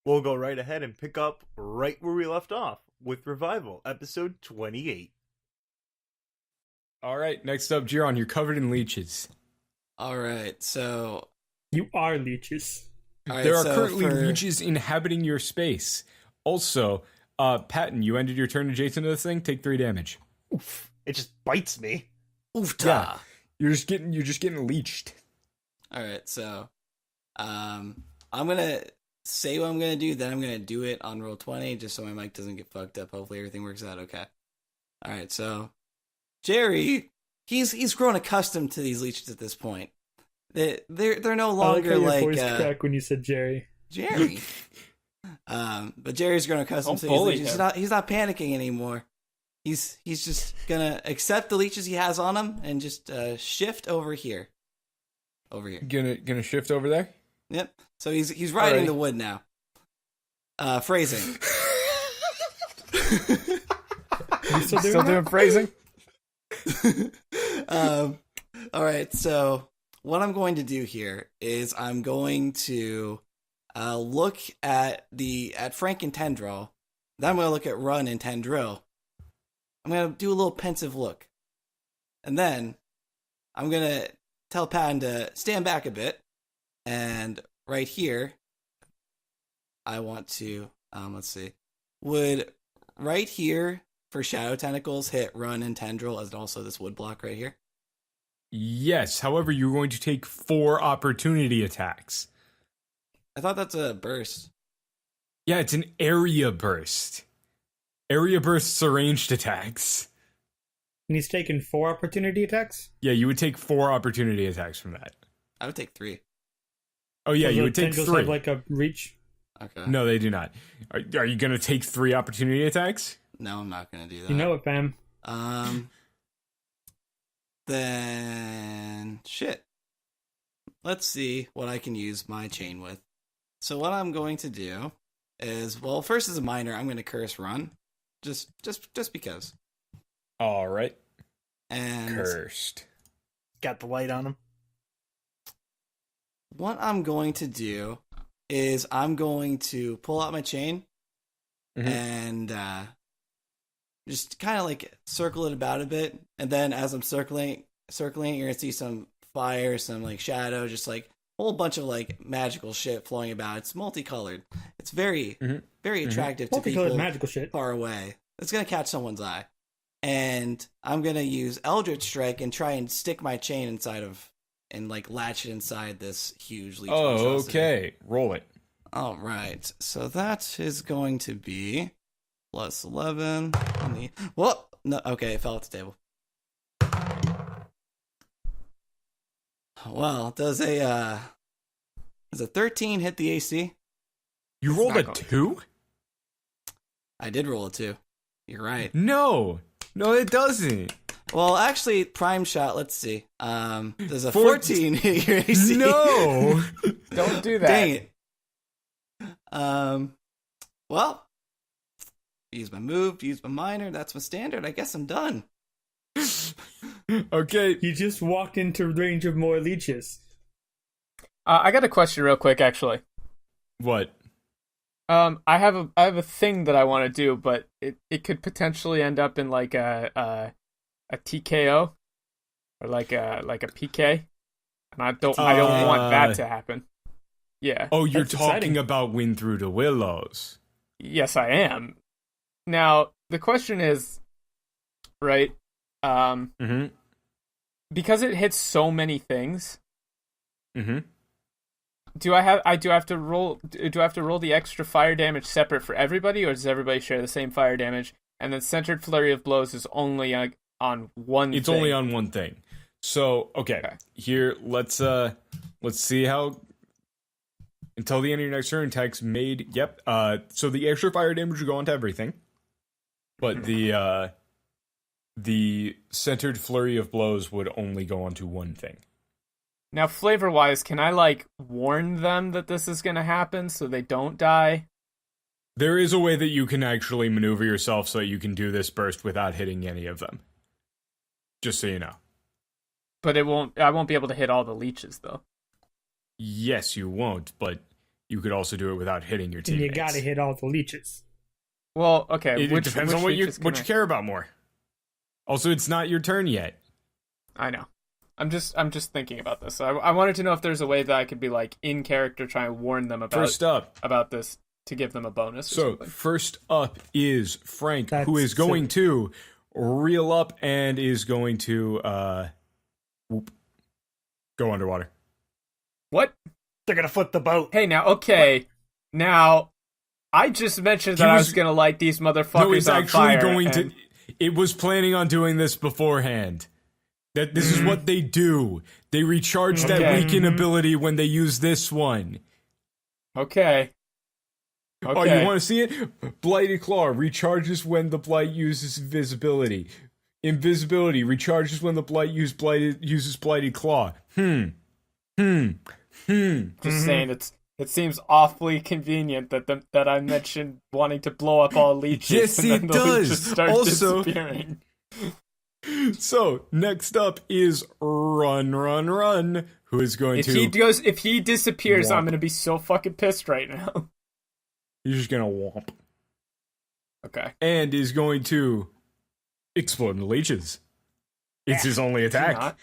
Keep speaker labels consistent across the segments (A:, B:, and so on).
A: We'll go right ahead and pick up right where we left off with Revival, episode 28.
B: All right, next up, Jiron, you're covered in leeches.
C: All right, so
D: You are leeches.
B: There are currently leeches inhabiting your space. Also, Patton, you ended your turn adjacent to this thing. Take 3 damage.
A: Oof. It just bites me.
C: Oofta.
B: Yeah. You're just getting leeched.
C: All right, so I'm gonna say what I'm gonna do, then I'm gonna do it on roll 20, just so my mic doesn't get fucked up. Hopefully everything works out okay. All right, so Jerry, he's grown accustomed to these leeches at this point. They're no longer
D: I
C: like
D: your voice crack when you said Jerry.
C: Jerry. But Jerry's grown accustomed to these leeches. He's not panicking anymore. He's just gonna accept the leeches he has on him and just shift over here.
B: Gonna shift over there.
C: Yep. So he's riding the wood now. Phrasing.
D: You
B: Still doing phrasing?
C: All right. So what I'm going to do here is I'm going to look at Frank and Tendril. Then I'm going to look at Run and Tendril. I'm going to do a little pensive look. And then I'm going to tell Patton to stand back a bit. And right here, I want to, let's see. Would right here for Shadow Tentacles hit Run and Tendril as also this wood block right here?
B: Yes. However, you're going to take 4 opportunity attacks.
C: I thought that's a burst.
B: Yeah, it's an area burst. Area bursts are ranged attacks.
D: And he's taken 4 opportunity attacks?
B: Yeah, you would take 4 opportunity attacks from that.
C: I would take 3.
B: Oh yeah,
D: So
B: you
D: the
B: would take
D: tendrils
B: 3.
D: have like a reach?
C: Okay.
B: No, they do not. Are you going to take 3 opportunity attacks?
C: No, I'm not going to do that.
D: You know it, fam.
C: Then shit. Let's see what I can use my chain with. So what I'm going to do is, well, first as a minor, I'm going to curse Run, just because.
B: All right.
C: And
B: Cursed.
A: Got the light on him.
C: what I'm going to do is I'm going to pull out my chain and just kind of like circle it about a bit. And then as I'm circling, you're going to see some fire, some like shadow, just like a whole bunch of like magical shit flowing about. It's multicolored. It's very, very attractive to people
D: magical shit
C: far away. It's going to catch someone's eye. And I'm going to use Eldritch Strike and try and stick my chain inside of, and like latch it inside this huge leech.
B: Oh, okay. Roll it.
C: All right. So that is going to be plus 11 on the, well, no, okay, it fell off the table. Well, does a 13 hit the AC?
B: You rolled a 2?
C: I did roll a 2. You're right.
B: No, it doesn't.
C: Well, actually, prime shot. Let's see. There's a 14 hit your AC.
B: No, don't do that.
C: Dang it. Well, use my move, use my minor. That's my standard. I guess I'm done.
B: Okay.
D: You just walked into range of more leeches.
E: I got a question real quick, actually.
B: What?
E: I have a thing that I want to do, but it could potentially end up in like a TKO or like a PK, and I don't want that to happen. Yeah.
B: Oh, you're
D: That's
B: talking
D: exciting.
B: about Wind Through the Willows.
E: Yes, I am. Now the question is, right? Because it hits so many things. Do I have to roll the extra fire damage separate for everybody, or does everybody share the same fire damage? And then centered flurry of blows is only on one.
B: It's
E: thing.
B: only on one thing. So okay. Here let's see how until the end of your next turn attacks made. Yep. So the extra fire damage will go onto everything, but the centered flurry of blows would only go onto one thing.
E: Now, flavor-wise, can I, like, warn them that this is going to happen so they don't die?
B: There is a way that you can actually maneuver yourself so that you can do this burst without hitting any of them. Just so you know.
E: But I won't be able to hit all the leeches, though.
B: Yes, you won't, but you could also do it without hitting your
D: And
B: teammates.
D: you gotta hit all the leeches.
E: Well, okay.
B: It
E: which
B: depends on what you
E: leeches can I-
B: care about more. Also, it's not your turn yet.
E: I know. I'm just thinking about this. I wanted to know if there's a way that I could be like in character, try and warn them about this to give them a bonus. Or
B: So
E: something.
B: first up is Frank, who
D: That's
B: is going to reel up and is going to go underwater.
E: What?
A: They're gonna flip the boat.
E: Hey, now, okay. Now, I just mentioned that I was going to light these motherfuckers
B: No, he's
E: on
B: actually
E: fire.
B: going
E: and-
B: to. It was planning on doing this beforehand. That this is what they do. They recharge that
E: Okay.
B: weaken ability when they use this one.
E: Okay.
B: Oh, you want to see it? Blighted Claw recharges when the Blight uses invisibility. Invisibility recharges when the Blight uses Blighted Claw.
E: Just saying, it seems awfully convenient that I mentioned wanting to blow up all leeches.
B: Yes,
E: and then
B: it
E: the
B: does.
E: leeches start
B: Also-
E: disappearing.
B: So next up is Run, who is going
E: If
B: to.
E: if he disappears,
B: Womp.
E: I'm gonna be so fucking pissed right now.
B: He's just gonna womp.
E: Okay.
B: And is going to explode the leeches. It's his only attack.
E: Not.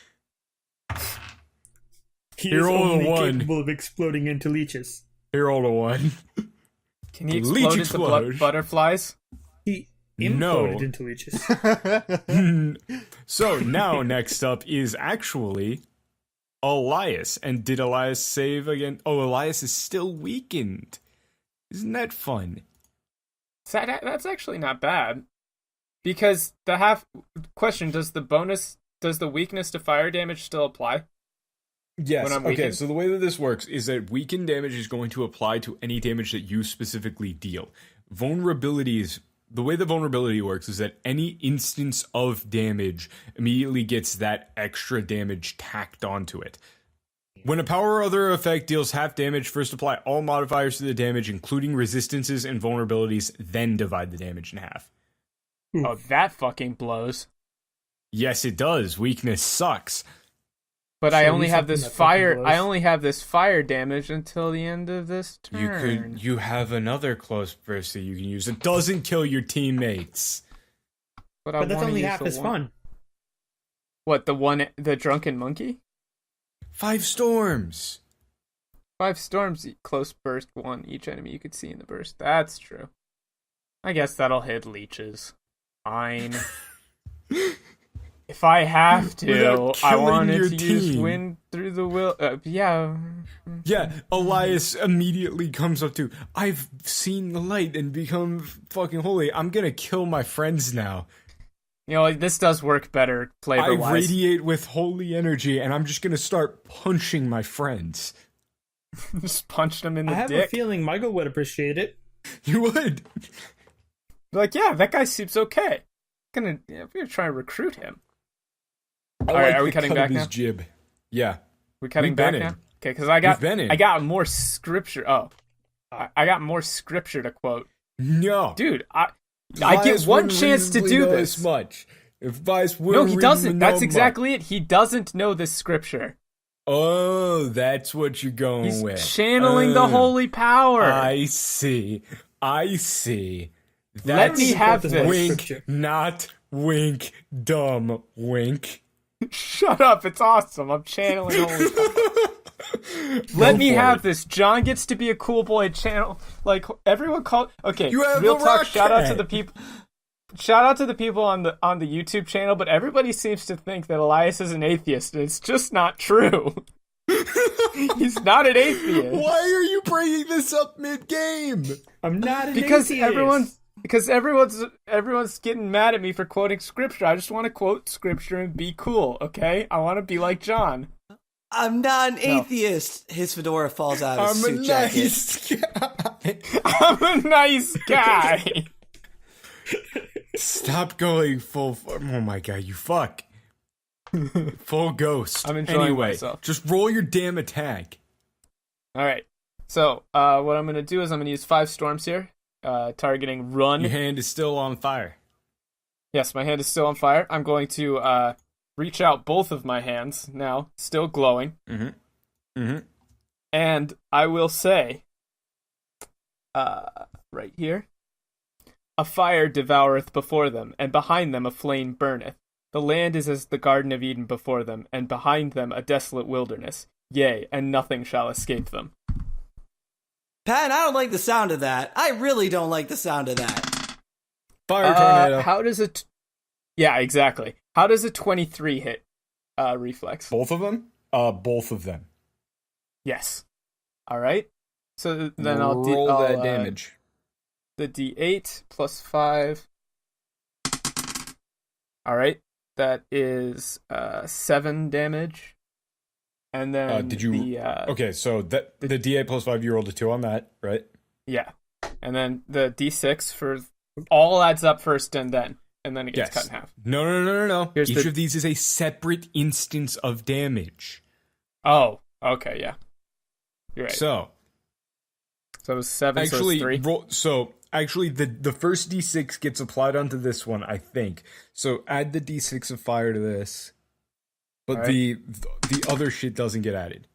D: He
B: Hero
D: is
B: of
D: only
B: one.
D: capable of exploding into leeches.
B: Hero to one.
E: Can he
B: Leech
E: explode into
B: explode.
E: butterflies?
D: He
B: No.
D: imploded into leeches.
B: So now next up is actually Elias. And did Elias save again? Oh, Elias is still weakened. Isn't that fun?
E: That's actually not bad. Because question, does the weakness to fire damage still apply?
B: Yes.
E: When I'm
B: Okay,
E: weakened?
B: so the way that this works is that weakened damage is going to apply to any damage that you specifically deal. The way the vulnerability works is that any instance of damage immediately gets that extra damage tacked onto it. When a power or other effect deals half damage, first apply all modifiers to the damage, including resistances and vulnerabilities, then divide the damage in half.
E: Oh, that fucking blows.
B: Yes, it does. Weakness sucks.
E: But I
D: Show
E: only
D: me
E: have
D: something
E: this
D: that fucking
E: fire.
D: blows.
E: I only have this fire damage until the end of this turn.
B: You have another close burst that you can use. It doesn't kill your teammates.
E: But
D: But that's
E: wanna
D: only
E: use
D: half
E: the
D: as
E: one-
D: fun.
E: What, the drunken monkey?
B: 5 storms.
E: 5 storms, close burst 1. Each enemy you could see in the burst. That's true. I guess that'll hit leeches. Fine. If I have to,
B: Without
E: I
B: killing
E: wanted
B: your
E: to use
B: team.
E: wind through the will. Yeah.
B: Yeah, Elias immediately comes up to, I've seen the light and become fucking holy. I'm gonna kill my friends now.
E: You know, this does work better
B: I
E: flavor-wise.
B: radiate with holy energy and I'm just gonna start punching my friends.
E: Just punched him in the
D: I have
E: dick.
D: a feeling Michael would appreciate it.
B: You would.
E: Like, yeah, that guy seems okay. I'm gonna try and recruit him.
B: I
E: Alright,
B: like
E: are we
B: the
E: cutting
B: cut
E: back
B: of his
E: now?
B: jib. Yeah.
E: We're cutting
B: We've
E: back
B: been
E: now?
B: in.
E: Okay, because
B: We've been in.
E: I got more scripture. Oh. I got more scripture to quote.
B: No.
E: Dude, I
B: Vice
E: get one
B: wouldn't
E: chance to
B: reasonably
E: do
B: know
E: this.
B: as much. If Vice
E: No, he doesn't. That's
B: exactly.
E: exactly it. He doesn't know this scripture.
B: Oh, that's what you're going
E: He's
B: with.
E: channeling the
B: Oh,
E: holy power.
B: I see. That's
E: Let me have
D: This
E: this.
B: wink,
D: scripture.
B: not wink, dumb wink.
E: Shut up. It's awesome. I'm channeling holy power. Let me
B: for
E: have
B: it.
E: this. John gets to be a cool boy channel. Like, everyone call. Okay,
B: You have
E: real
B: a
E: talk.
B: rock
E: Shout out to
B: cat.
E: the people. Shout out to the people on the YouTube channel, but everybody seems to think that Elias is an atheist, and it's just not true. He's not an atheist.
B: Why are you bringing this up mid-game?
D: I'm not an
E: Because
D: atheist.
E: everyone's getting mad at me for quoting scripture. I just want to quote scripture and be cool, okay? I want to be like John.
C: I'm not an atheist. His fedora falls out of his
B: I'm a
C: suit jacket.
B: nice guy.
E: I'm a nice guy.
B: Stop going full. Oh my god, you fuck. Full ghost.
E: I'm enjoying
B: anyway,
E: myself.
B: just roll your damn attack.
E: All right. So, what I'm going to do is I'm going to use 5 storms here, targeting run.
B: Your hand is still on fire.
E: Yes, my hand is still on fire. I'm going to reach out both of my hands now, still glowing.
B: Mm-hmm. Mm-hmm.
E: And I will say right here. A fire devoureth before them, and behind them a flame burneth. The land is as the Garden of Eden before them, and behind them a desolate wilderness. Yea, and nothing shall escape them.
C: Pat, I don't like the sound of that. I really don't like the sound of that.
B: Fire tornado.
E: How does it? Yeah, exactly. How does a 23 hit? Reflex.
B: Both of them? Both of them.
E: Yes. All right. So then I'll
B: roll that damage.
E: The D8 plus 5. All right. That is 7 damage. And then
B: did you? Okay, so the D8 plus 5, you rolled a 2 on that, right?
E: Yeah. And then the D6 for all adds up first, and then it gets cut in half.
B: No.
E: Here's
B: Each of these is a separate instance of damage.
E: Oh, okay, yeah. You're right.
B: So
E: it was 7,
B: actually,
E: so it's 3.
B: Actually, the first D6 gets applied onto this one, I think. So add the D6 of fire to this, but
E: right.
B: the other shit doesn't get added.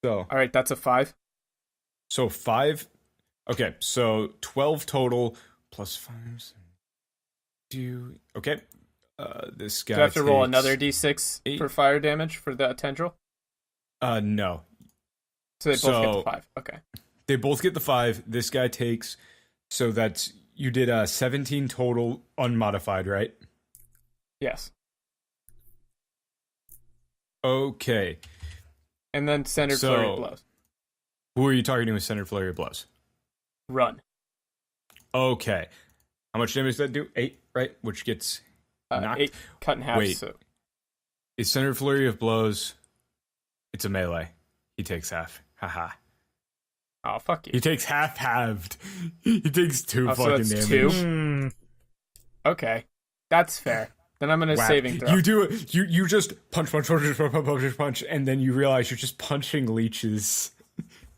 B: So
E: all right, that's a 5.
B: So 5. Okay, so 12 total plus 5. Okay. This guy.
E: Do I have to roll
B: takes
E: another D6
B: 8.
E: for fire damage for the tendril?
B: No.
E: So they both get the 5. Okay.
B: They both get the 5. This guy takes. So that's, you did 17 total unmodified, right?
E: Yes.
B: Okay.
E: And then centered flurry of blows.
B: Who are you targeting with centered flurry of blows?
E: Run.
B: Okay. How much damage does that do? 8, right? Which gets knocked.
E: 8 cut in half.
B: Wait.
E: So.
B: Is centered flurry of blows? It's a melee. He takes half. Haha.
E: Oh, fuck you.
B: He takes halved. He takes 2
E: so
B: fucking
E: that's
B: damage.
E: 2? Okay. That's fair. Then I'm gonna saving throw.
B: You do it. You just punch, and then you realize you're just punching leeches.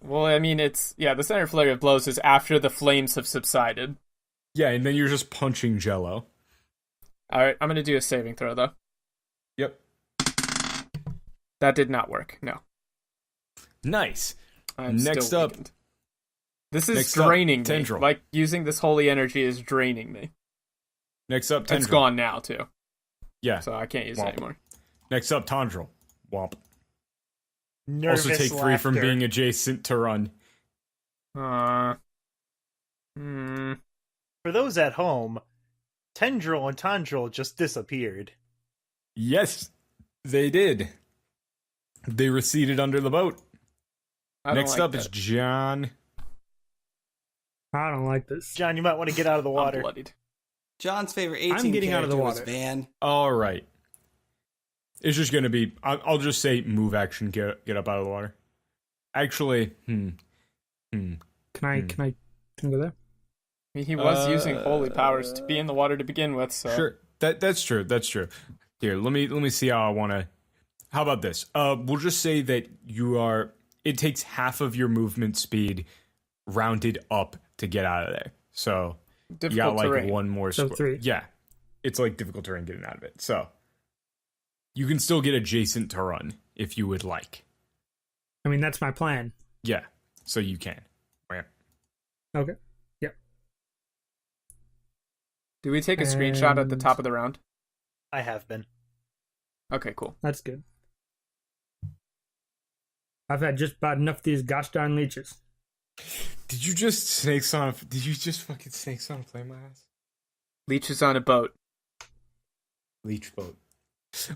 E: Well, I mean, the center flurry of blows is after the flames have subsided.
B: Yeah, and then you're just punching Jello.
E: All right, I'm gonna do a saving throw though.
B: Yep.
E: That did not work. No.
B: Nice.
E: I'm
B: Next
E: still
B: up.
E: weakened. This is
B: Next up,
E: draining me.
B: Tendril.
E: Like, using this holy energy is draining me.
B: Next up, Tendril.
E: It's gone now, too.
B: Yeah.
E: So I can't use
B: Womp.
E: it anymore.
B: Next up, Tendril. Womp.
A: Nervous
B: Also take 3 from
A: laughter.
B: being adjacent to run.
A: For those at home, Tendril and Tendril just disappeared.
B: Yes, they did. They receded under the boat. Next up is John.
D: I don't like this.
A: John, you might want to get out of the water.
E: I'm bloodied.
C: John's favorite 18
D: I'm getting out of the
C: character was
D: water.
C: Van.
B: All right. It's just gonna be. I'll just say move action. Get up out of the water. Actually,
D: Can I go there?
E: I mean, he was using holy powers to be in the water to begin with, so...
B: Sure. That's true. That's true. Here, let me see how I want to. How about this? We'll just say that you are. It takes half of your movement speed, rounded up, to get out of there. So
E: Difficult
B: you got like
E: terrain.
B: one more.
D: So 3.
B: Yeah, it's like difficult terrain getting out of it. So you can still get adjacent to run if you would like.
D: I mean, that's my plan.
B: Yeah, so you can. Right.
D: Okay. Yep.
E: Do we take a screenshot at the
D: And-
E: top of the round?
A: I have been.
E: Okay, cool.
D: That's good. I've had just about enough of these gosh darn leeches.
B: Did you just snakes on? Did you just fucking snakes on a plane, my ass?
E: Leeches on a boat.
B: Leech boat.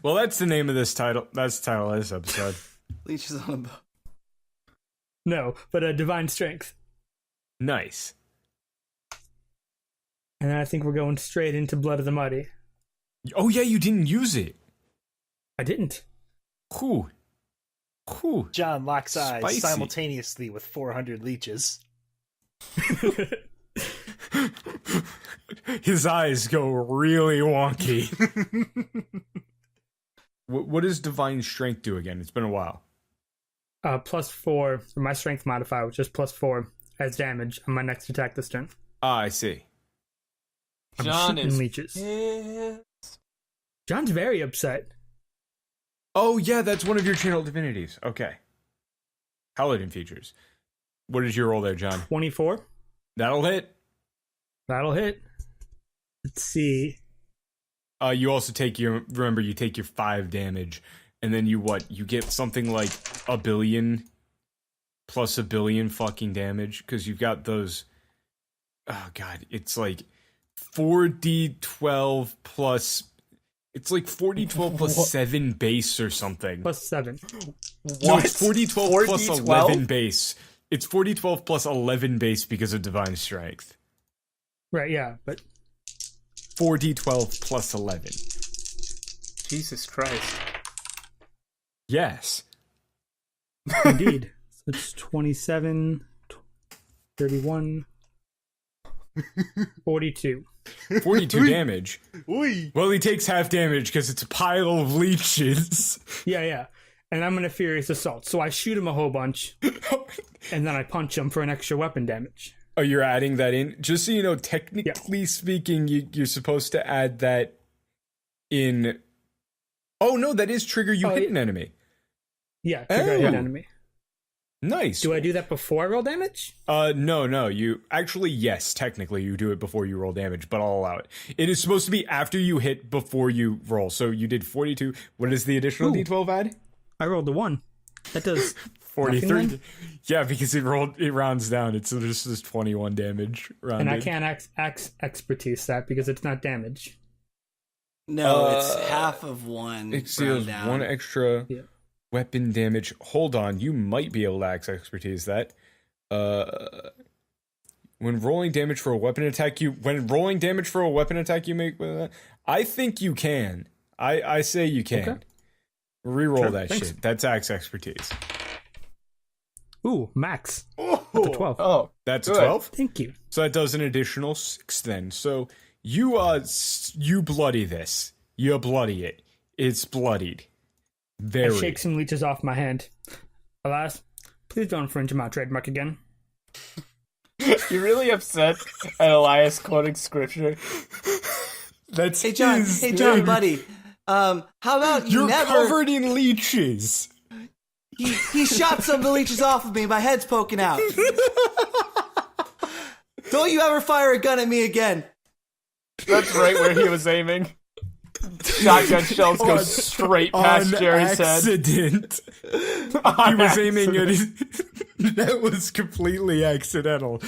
B: Well, that's the name of this title. That's the title of this episode.
C: Leeches on a boat.
D: No, but a divine strength.
B: Nice.
D: And then I think we're going straight into Blood of the Mighty.
B: Oh yeah, you didn't use it.
D: I didn't.
B: Cool. Cool.
A: John locks eyes
B: Spicy.
A: simultaneously with 400 leeches.
B: His eyes go really wonky. What does divine strength do again? It's been a while.
D: +4 for my strength modifier, which is +4 as damage on my next attack this turn.
B: Ah, I see.
D: I'm
E: John
D: shooting
E: is
D: leeches.
E: pissed.
D: John's very upset.
B: Oh yeah, that's one of your channel divinities. Okay. Paladin features. What is your roll there, John?
D: 24.
B: That'll hit.
D: That'll hit. Let's see.
B: You also take you take your 5 damage, and then you get something like 1 billion plus 1 billion fucking damage, because you've got those. Oh god, it's like 4d12 plus. It's like 4d12 plus 7 base or something.
D: Plus 7.
B: No, it's 4d12 plus 11 base. It's 4d12 plus 11 base because of divine strength.
D: Right, yeah, but
B: 4d12 plus 11.
E: Jesus Christ.
B: Yes.
D: indeed. So it's 27, 31, 42.
B: 42 damage.
A: Oi.
B: Well, he takes half damage because it's a pile of leeches.
D: Yeah. And I'm going to Furious Assault. So I shoot him a whole bunch, and then I punch him for an extra weapon damage.
B: Oh, you're adding that in? Just so you know, technically speaking, you're supposed to add that in... Oh, no, that is trigger you hit an enemy.
D: Yeah, trigger hit an enemy.
B: Nice.
D: Do I do that before I roll damage?
B: No. You actually, yes, technically you do it before you roll damage, but I'll allow it. It is supposed to be after you hit before you roll. So you did 42. What is the additional D12 add?
D: I rolled a 1. That does
B: 43. Yeah, because it rounds down. It's just 21 damage rounded.
D: And I can't expertise that because it's not damage.
C: No, it's half of 1.
B: It deals 1 extra weapon damage. Hold on, you might be able to expertise that. When rolling damage for a weapon attack, you make. I think you can. I say you can.
D: Okay.
B: Reroll
D: Sure,
B: that
D: thanks.
B: shit. That's axe expertise.
D: Ooh, max.
A: Oh.
D: That's a 12.
E: Oh,
B: That's a
E: good.
B: 12.
D: Thank you.
B: So that does an additional 6 then. So you bloody this. You bloody it. It's bloodied. Very.
D: I shake some leeches off my hand. Alas, please don't infringe my trademark again.
E: You're really upset at Elias quoting scripture.
B: That's
C: Hey John,
B: his
C: hey John,
B: thing.
C: buddy. How about you
B: You're
C: never?
B: covered in leeches.
C: He shot some of the leeches off of me. My head's poking out. Don't you ever fire a gun at me again?
E: That's right where he was aiming. Shotgun shells go straight past Jerry's head.
B: Accident. He was aiming at his... That was completely accidental.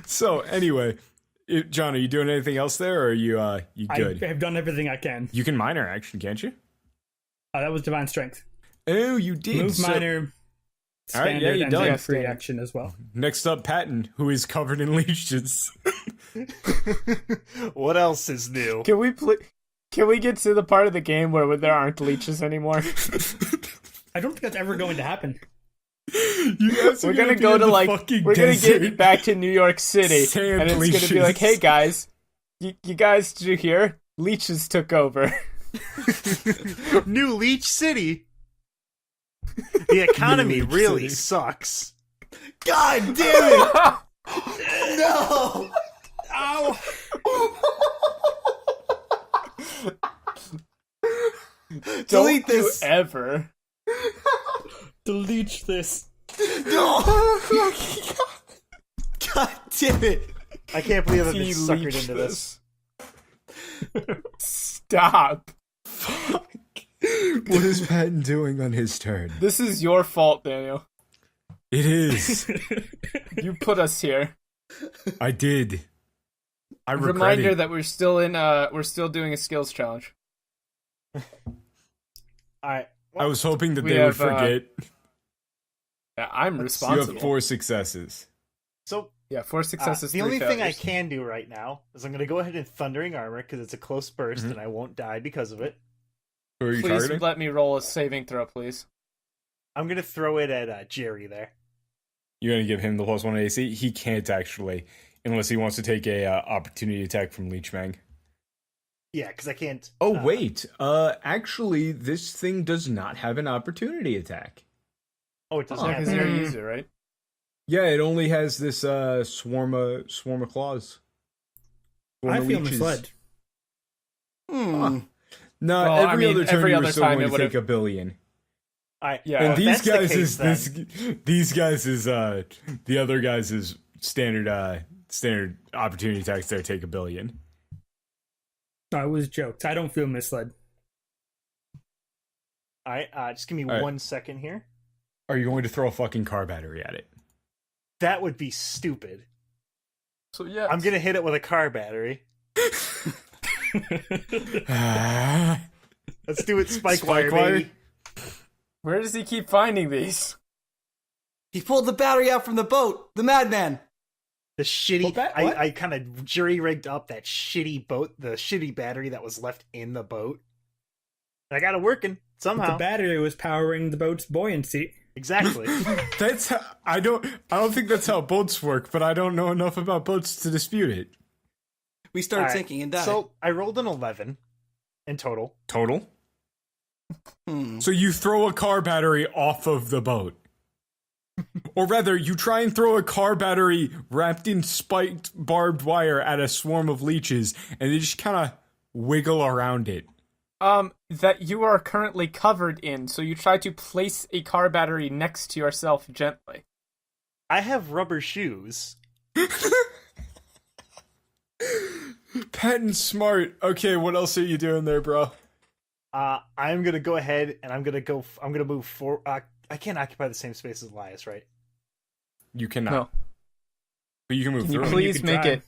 B: So, anyway, John, are you doing anything else there, or are you good?
D: I have done everything I can.
B: You can minor action, can't you?
D: That was divine strength.
B: Oh, you did.
D: Move
B: So-
D: minor,
B: All right,
D: standard,
B: yeah, you
D: and
B: done.
D: then free action as well.
B: Next up, Patton, who is covered in leeches.
A: What else is new?
E: Can we get to the part of the game where there aren't leeches anymore?
D: I don't think that's ever going to happen.
B: You guys are
E: We're gonna
B: be
E: go
B: in
E: to
B: the
E: like
B: fucking
E: we're gonna
B: desert.
E: get back to New York City,
B: Sand
E: and it's gonna be
B: leeches.
E: like, hey guys, you guys, did you hear? Leeches took over.
A: New Leech City. The economy
B: Leech
A: really
B: City.
A: sucks.
C: God damn it! No!
D: Ow!
C: Delete
E: Don't you
C: this.
E: ever.
D: Delete this.
C: No! God damn it!
A: I can't believe I've been
E: He
A: suckered
E: leached
A: into this.
E: Stop.
B: What is Patton doing on his turn?
E: This is your fault, Daniel.
B: It is.
E: You put us here.
B: I did. I regret
E: Reminder
B: it.
E: that we're still doing a skills challenge.
A: Alright.
B: I was hoping that
E: We
B: they would
E: have,
B: forget.
E: Yeah, I'm
B: You
E: responsible.
B: have 4 successes.
A: So,
E: Yeah, 4 successes.
A: the
E: 3
A: only thing I
E: failures.
A: can do right now is I'm going to go ahead and Thundering Armor because it's a close burst and I won't die because of it.
B: Who are you
E: Please
B: targeting?
E: let me roll a saving throw, please.
A: I'm going to throw it at Jerry there.
B: You're going to give him the +1 AC? He can't actually, unless he wants to take a opportunity attack from Leechmang.
A: Yeah, because I can't.
B: Oh, wait. Actually, this thing does not have an opportunity attack.
A: Oh, it doesn't
E: Oh,
A: have
E: because you're a
A: that.
E: user, right?
B: Yeah, it only has this swarm of claws. Swarm
D: I
B: of
D: feel
B: leeches.
D: misled.
B: No,
E: Well, I
B: every
E: mean,
B: other turn
E: every
B: you
E: other
B: were still
E: time
B: going
E: it
B: to
E: would've-
B: take 1 billion.
A: Alright,
E: Yeah.
B: And
A: if
B: these
A: that's the
B: guys
A: case,
B: is
A: then-
B: these guys is standard standard opportunity attacks there take 1 billion.
D: No, it was jokes. I don't feel misled.
A: All right, just give me
B: All right.
A: 1 second here.
B: Are you going to throw a fucking car battery at it?
A: That would be stupid.
E: So yeah,
A: I'm gonna hit it with a car battery. Let's do it, spike wire, baby.
E: Where does he keep finding these?
C: He pulled the battery out from the boat. The madman.
A: The shitty.
D: What?
A: I kind of jury rigged up that shitty boat, the shitty battery that was left in the boat. I got it working somehow.
D: The battery was powering the boat's buoyancy.
A: Exactly.
B: That's how, I don't think that's how boats work, but I don't know enough about boats to dispute it.
C: We start
A: All right,
C: sinking and die.
A: So I rolled an 11 in total.
B: Total? So you throw a car battery off of the boat. Or rather, you try and throw a car battery wrapped in spiked barbed wire at a swarm of leeches, and they just kind of wiggle around it.
E: That you are currently covered in, so you try to place a car battery next to yourself gently.
A: I have rubber shoes.
B: Patton's smart. Okay, what else are you doing there, bro?
A: I'm gonna go ahead and I'm gonna move forward. I can't occupy the same space as Elias, right?
B: You cannot.
E: No.
B: But you can move
E: Can you
B: through.
E: please
D: could
E: make
D: try.
E: it?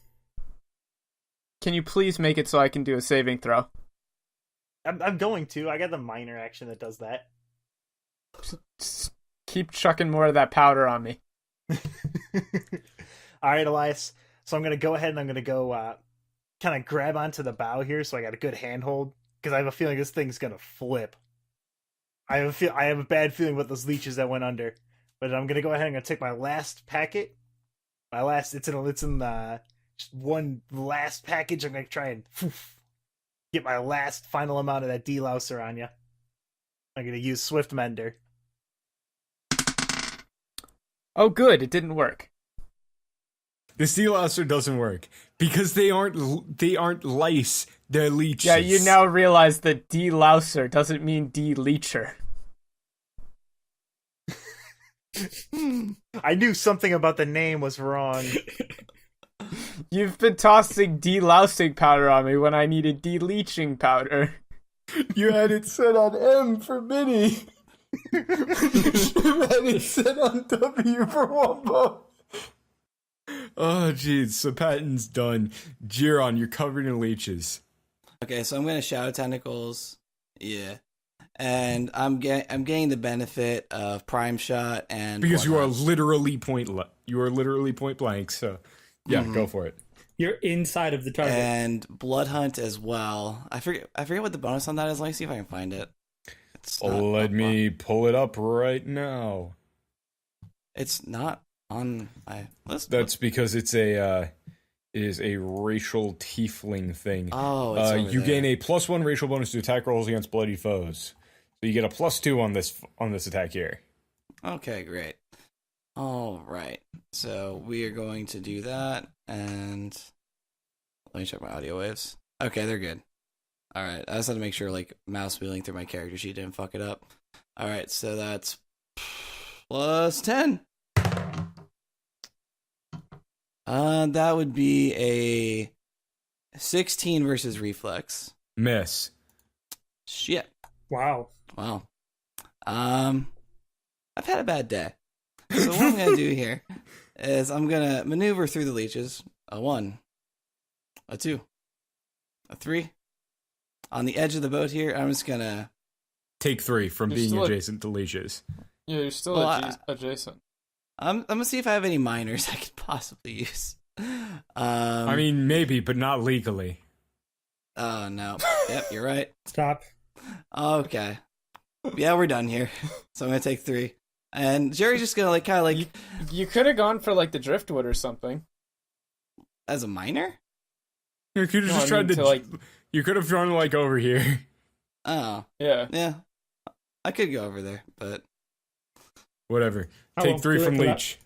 E: Can you please make it so I can do a saving throw?
A: I'm going to. I got the minor action that does that.
E: Just keep chucking more of that powder on me.
A: All right, Elias. So I'm gonna go ahead and I'm gonna go kind of grab onto the bow here, so I got a good handhold because I have a feeling this thing's gonna flip. I have a bad feeling about those leeches that went under, but I'm gonna go ahead and I'm gonna take my last packet. It's in just one last package. I'm gonna try and get my last final amount of that delouser on you. I'm gonna use Swift Mender.
E: Oh, good, it didn't work.
B: The delouser doesn't work because they aren't lice. They're leeches.
E: Yeah, you now realize that delouser doesn't mean deleacher.
A: I knew something about the name was wrong.
E: You've been tossing delousing powder on me when I needed deleaching powder.
B: You had it set on M for Minnie. You had it set on W for Wumbo. Oh, jeez. So Patton's done. Jiron, you're covered in leeches.
C: Okay, so I'm gonna Shadow Tentacles. Yeah. And I'm getting the benefit of Prime Shot and
B: Because you are
C: Bloodhound.
B: literally point blank. So, yeah, go for it.
D: You're inside of the target.
C: And Blood Hunt as well. I forget what the bonus on that is. Let me see if I can find it. It's not
B: Let
C: up
B: me pull it up right now.
C: It's not on my list.
B: That's because it is a racial tiefling thing.
C: Oh, it's over
B: you
C: there.
B: gain a +1 racial bonus to attack rolls against bloody foes. So you get a +2 on this attack here.
C: Okay, great. All right. So we are going to do that, and let me check my audio waves. Okay, they're good. All right. I just had to make sure, like, mouse wheeling through my character sheet didn't fuck it up. All right. So that's +10. That would be a 16 versus reflex.
B: Miss.
C: Shit.
D: Wow.
C: Wow. I've had a bad day. So what I'm gonna do here is I'm gonna maneuver through the leeches. A 1, a 2, a 3. On the edge of the boat here, I'm just gonna.
B: Take 3 from
E: You're
B: being
E: still
B: adjacent to leeches.
E: Yeah, you're still
C: Well,
E: adjacent.
C: I'm gonna see if I have any minors I could possibly use.
B: I mean, maybe, but not legally.
C: Oh no. Yep, you're right.
D: Stop.
C: Okay. Yeah, we're done here. So I'm gonna take 3, and Jerry's just gonna kind of like
E: You could have gone for like the driftwood or something.
C: as a minor.
B: You could have
E: No,
B: just
E: I
B: tried
E: mean
B: to.
E: like,
B: You could have drawn like over here.
C: Oh
E: yeah.
C: yeah, I could go over there, but
B: Whatever.
D: I
B: Take
D: won't
B: 3
D: do it
B: from
D: for that.
B: leech.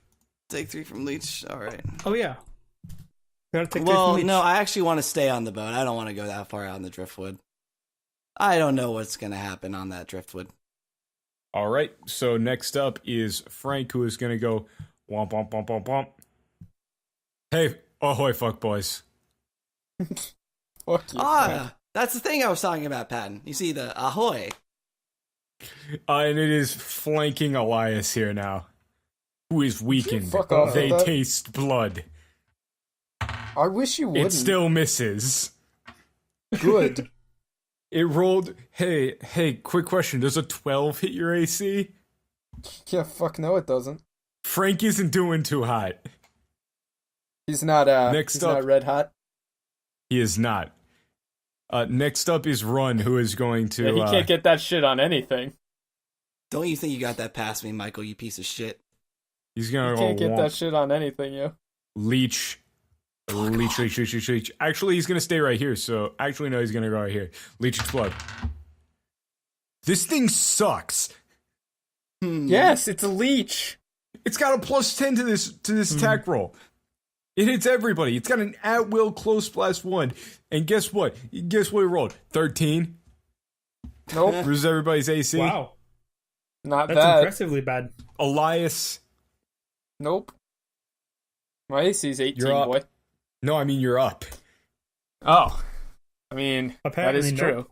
C: take 3 from leech. All right.
D: Oh yeah. Gotta take
C: Well,
D: three from
C: no,
D: each.
C: I actually want to stay on the boat. I don't want to go that far out in the driftwood. I don't know what's going to happen on that driftwood.
B: All right. So next up is Frank, who is going to go womp womp womp womp womp. Hey, Ahoy, fuck boys.
E: Fuck you.
C: That's the thing I was talking about, Patton. You see the ahoy.
B: And it is flanking Elias here now, who is weakened.
E: Fuck off
B: They
E: with that.
B: taste blood.
E: I wish you wouldn't.
B: It still misses.
E: Good.
B: It rolled. Hey, quick question. Does a 12 hit your AC?
E: Yeah, fuck no, it doesn't.
B: Frank isn't doing too hot.
E: He's not.
B: Next
E: he's
B: up-
E: not red hot.
B: He is not. Next up is Run, who is going to.
E: Yeah, he can't get that shit on anything.
C: Don't you think you got that past me, Michael, you piece of shit?
B: He's gonna
E: He
B: go
E: can't get that shit on anything, yo.
B: Leech. Leech. Actually, he's gonna stay right here. So, actually, no, he's gonna go right here. Leech explode. This thing sucks.
E: Yes, it's a leech.
B: It's got a +10 to this attack roll. It hits everybody. It's got an at-will close blast 1. And guess what? Guess what it rolled? 13.
E: Nope,
B: Bruises everybody's AC.
D: Wow,
E: not
D: that's
E: that.
D: impressively bad.
B: Elias.
E: Nope. My AC's 18,
B: You're up.
E: boy.
B: No, I mean, you're up.
E: Oh. I mean,
D: Apparently
E: that is
D: nope.
E: true.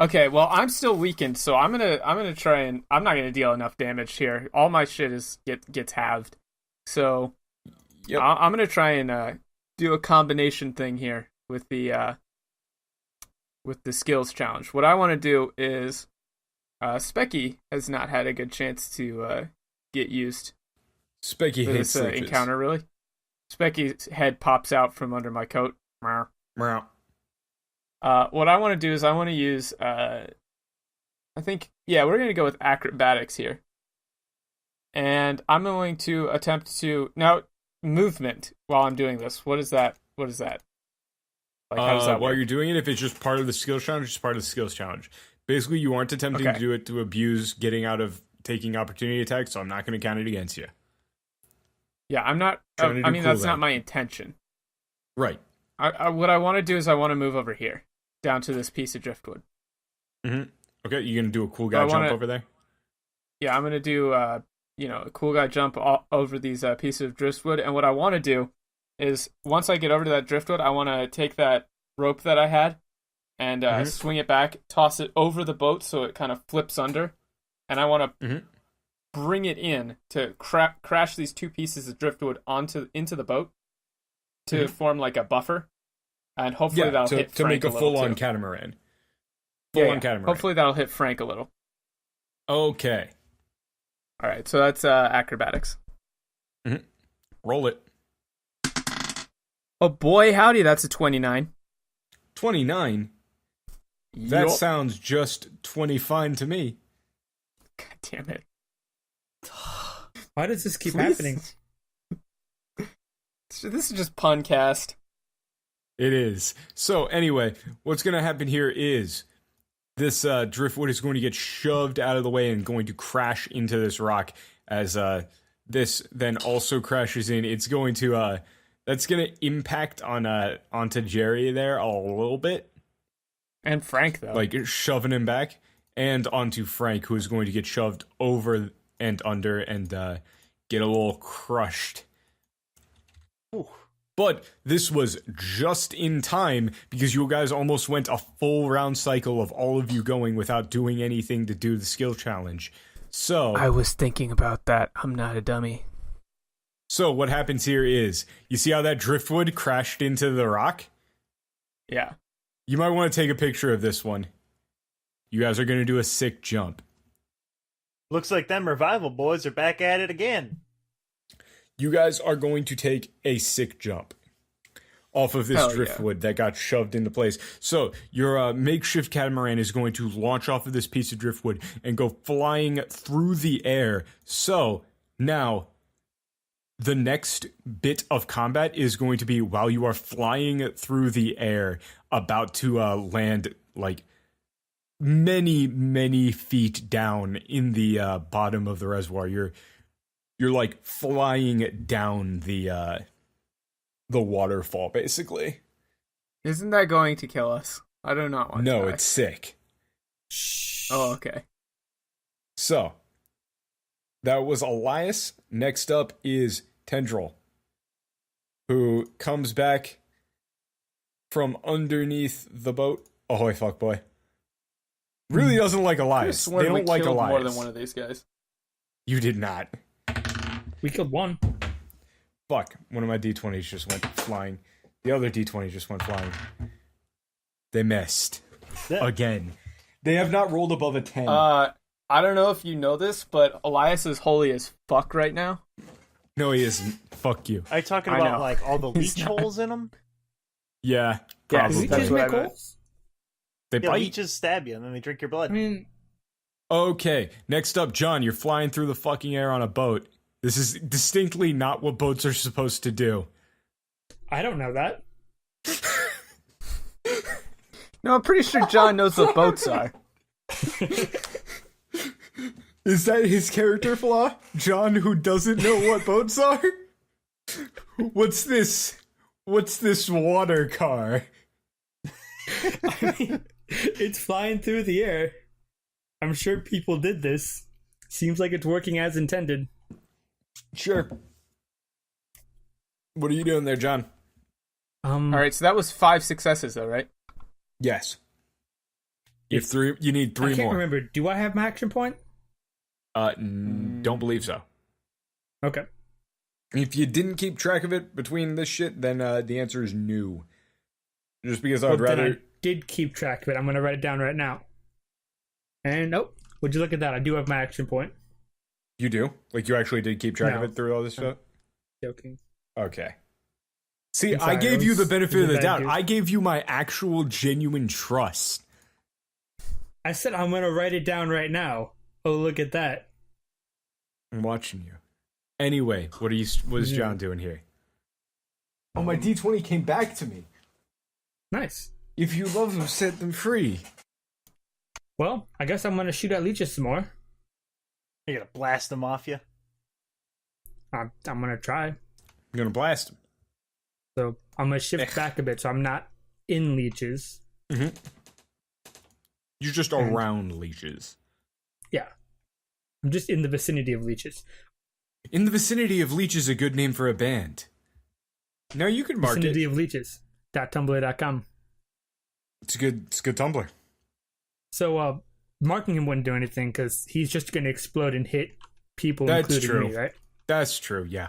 E: Okay, well, I'm still weakened, so I'm gonna try and I'm not gonna deal enough damage here. All my shit gets halved. So
B: Yep.
E: I'm gonna try and do a combination thing here with the skills challenge. What I want to do is Specky has not had a good chance to get used
B: Specky
E: to
B: hates
E: this
B: leeches.
E: encounter, really. Specky's head pops out from under my coat.
B: Meow.
E: What I want to do is I want to use, I think, yeah, we're going to go with acrobatics here. And I'm going to attempt to, now, movement while I'm doing this. What is that? Like, how does that
B: While
E: work?
B: you're doing it, if it's just part of the skills challenge, it's part of the skills challenge. Basically, you aren't attempting
E: Okay.
B: to do it to abuse getting out of taking opportunity attacks, so I'm not going to count it against you.
E: Yeah, I'm not,
B: Trying to
E: I
B: do
E: mean, that's
B: cooldown.
E: not my intention.
B: Right.
E: What I want to do is I want to move over here, down to this piece of driftwood.
B: Mm-hmm. Okay, you're going to do a cool
E: So I
B: guy jump
E: wanna-
B: over there?
E: Yeah, I'm going to do, a cool guy jump over these pieces of driftwood. And what I want to do is, once I get over to that driftwood, I want to take that rope that I had and swing it back, toss it over the boat so it kind of flips under. And I want to
B: Mhm.
E: bring it in to crash these two pieces of driftwood into the boat to form like a buffer. And hopefully that'll hit
B: to
E: Frank
B: make a
E: little,
B: full-on
E: too.
B: catamaran.
E: Yeah,
B: Full-on
E: yeah.
B: catamaran.
E: Hopefully that'll hit Frank a little.
B: Okay.
E: All right, so that's acrobatics.
B: Roll it.
E: Oh boy, howdy, that's a 29.
B: 29? That
E: Yup.
B: sounds just 20 fine to me.
E: God damn it.
D: Why does this keep
E: Please.
D: happening?
E: This is just puncast.
B: It is. So anyway, what's going to happen here is this driftwood is going to get shoved out of the way and going to crash into this rock as this then also crashes in. It's going to that's going to impact on onto Jerry there a little bit,
E: And Frank, though.
B: like shoving him back, and onto Frank, who is going to get shoved over and under and get a little crushed. But this was just in time because you guys almost went a full round cycle of all of you going without doing anything to do the skill challenge. So,
E: I was thinking about that. I'm not a dummy.
B: so what happens here is, you see how that driftwood crashed into the rock?
E: Yeah.
B: You might want to take a picture of this one. You guys are going to do a sick jump.
A: Looks like them revival boys are back at it again.
B: You guys are going to take a sick jump off of this
E: Hell yeah.
B: driftwood that got shoved into place. So your makeshift catamaran is going to launch off of this piece of driftwood and go flying through the air. So now the next bit of combat is going to be while you are flying through the air, about to land like many feet down in the bottom of the reservoir. You're like flying down the waterfall, basically.
E: Isn't that going to kill us? I do not want to
B: No,
E: die.
B: it's sick.
E: Oh, okay.
B: So, that was Elias. Next up is Tendril. who comes back from underneath the boat. Ahoy, fuck boy. Really doesn't like Elias. They don't like Elias.
E: More than one of these guys.
B: You did not.
D: We killed one.
B: Fuck. One of my D20s just went flying. The other D20 just went flying. They missed. Again. They have not rolled above a 10.
E: I don't know if you know this, but Elias is holy as fuck right now.
B: No, he isn't. Fuck you.
A: Are you talking
E: I
A: about
E: know.
A: like all the
E: He's
A: leech
E: not.
A: holes in them?
B: Yeah,
E: Yeah,
B: probably.
E: that's
D: Leeches
E: what I
D: make
E: meant.
D: holes?
B: They
A: Yeah,
B: bite.
A: leeches stab you and then they drink your blood.
D: I mean,
B: Okay, next up, John, you're flying through the fucking air on a boat. This is distinctly not what boats are supposed to do.
D: I don't know that.
E: No, I'm pretty sure John knows what boats are.
B: Is that his character flaw? John, who doesn't know what boats are? What's this? What's this water car?
D: I mean, it's flying through the air. I'm sure people did this. Seems like it's working as intended.
B: Sure. What are you doing there, John?
E: All right, so that was 5 successes, though, right?
B: Yes. You have three. You need three
D: I can't
B: more.
D: remember. Do I have my action point?
B: Don't believe so.
D: Okay.
B: If you didn't keep track of it between this shit, then the answer is no. Just because I would
D: Well, then
B: rather.
D: I did keep track of it. I'm going to write it down right now. And nope. Would you look at that? I do have my action point.
B: You do? Like you actually did keep track of
D: No.
B: it through all this stuff?
D: Joking.
B: Okay. See,
D: I'm sorry,
B: I gave
D: it
B: you the
D: was-
B: benefit
D: it
B: of
D: was
B: the
D: a bad
B: doubt.
D: dude.
B: I gave you my actual genuine trust.
D: I said I'm going to write it down right now. Oh, look at that.
B: I'm watching you. Anyway, what is John doing here? Oh, my D20 came back to me.
D: Nice.
B: If you love them, set them free.
D: Well, I guess I'm going to shoot at leeches some more.
A: You're gonna blast them off you.
D: I'm going to try.
B: I'm gonna blast them.
D: So I'm going to shift back a bit so I'm not in leeches.
B: You're just around leeches.
D: Yeah. I'm just in the vicinity of leeches.
B: In the vicinity of Leech is a good name for a band. Now you can mark
D: Vicinity
B: it.
D: of leeches. .tumblr.com.
B: It's a good Tumblr.
D: So, marking him wouldn't do anything because he's just going to explode and hit people,
B: That's
D: including
B: true.
D: me, right?
B: That's true, yeah.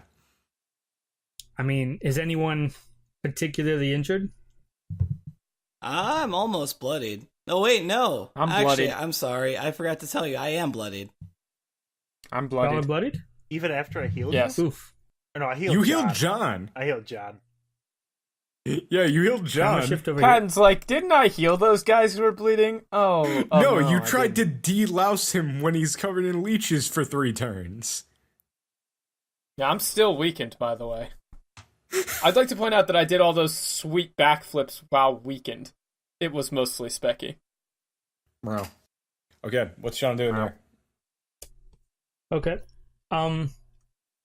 D: I mean, is anyone particularly injured?
C: I'm almost bloodied. No, wait, no.
E: I'm
C: Actually,
E: bloodied.
C: I'm sorry. I forgot to tell you. I am bloodied.
E: I'm
D: Y'all are
E: bloodied.
D: bloodied?
A: Even after I healed
E: Yes.
A: you?
D: Oof.
A: Or no, I healed
B: You
A: John.
B: healed John.
A: I healed John.
B: Yeah, you healed
D: I'm
B: John.
D: gonna shift over here.
E: Patton's like, didn't I heal those guys who were bleeding? Oh
B: No, you
E: I
B: tried
E: didn't.
B: to delouse him when he's covered in leeches for 3 turns.
E: Yeah, I'm still weakened, by the way. I'd like to point out that I did all those sweet backflips while weakened. It was mostly specky.
B: Bro. Okay, what's John doing there?
D: Okay. I'm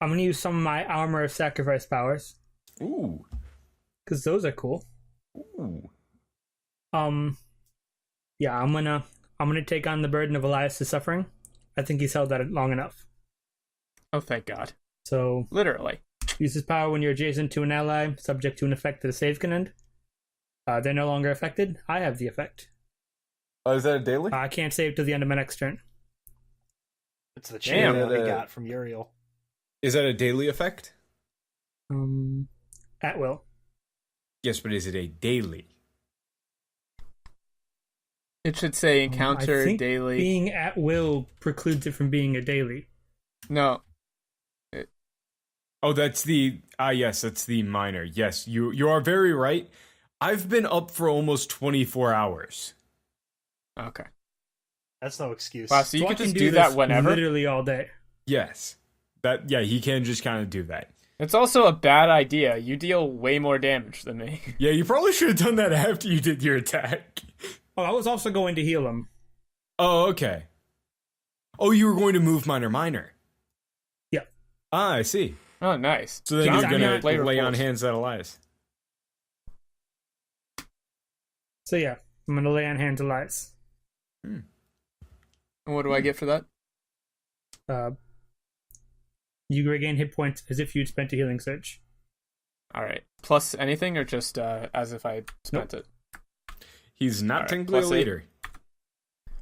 D: going to use some of my Armor of Sacrifice powers
B: Ooh.
D: because those are cool.
B: Ooh.
D: Yeah, I'm gonna take on the burden of Elias' suffering. I think he's held that long enough.
E: Oh, thank God.
D: So,
E: Literally.
D: use his power when you're adjacent to an ally, subject to an effect that a save can end. They're no longer affected. I have the effect.
B: Is that a daily?
D: I can't save till the end of my next turn.
A: It's the
E: Damn.
A: chain that we got from Uriel.
B: Is that a daily effect?
D: At will.
B: Yes, but is it a daily?
E: It should say
D: I
E: encounter
D: think
E: daily.
D: Being at will precludes it from being a daily.
E: No.
B: Oh, that's the yes, that's the minor. Yes, you are very right. I've been up for almost 24 hours.
E: Okay.
A: That's no excuse.
E: Wow, so you
D: I
E: could
D: can
E: just do that
D: this
E: whenever?
D: Literally all day.
B: Yes. He can just kind of do that.
E: It's also a bad idea. You deal way more damage than me.
B: Yeah, you probably should have done that after you did your attack.
D: Oh, I was also going to heal him.
B: Oh, okay. Oh, you were going to move minor.
D: Yeah.
B: Ah, I see.
E: Oh, nice.
B: So then
D: John's
B: you're going
D: not-
B: to lay on hands at Elias.
D: So yeah, I'm gonna lay on hands Elias.
E: And what do I get for that?
D: You regain hit points as if you'd spent a healing surge.
E: All right. Plus anything or just as if I spent it?
B: He's not
E: Alright,
B: technically a
E: plus 8.
B: leader.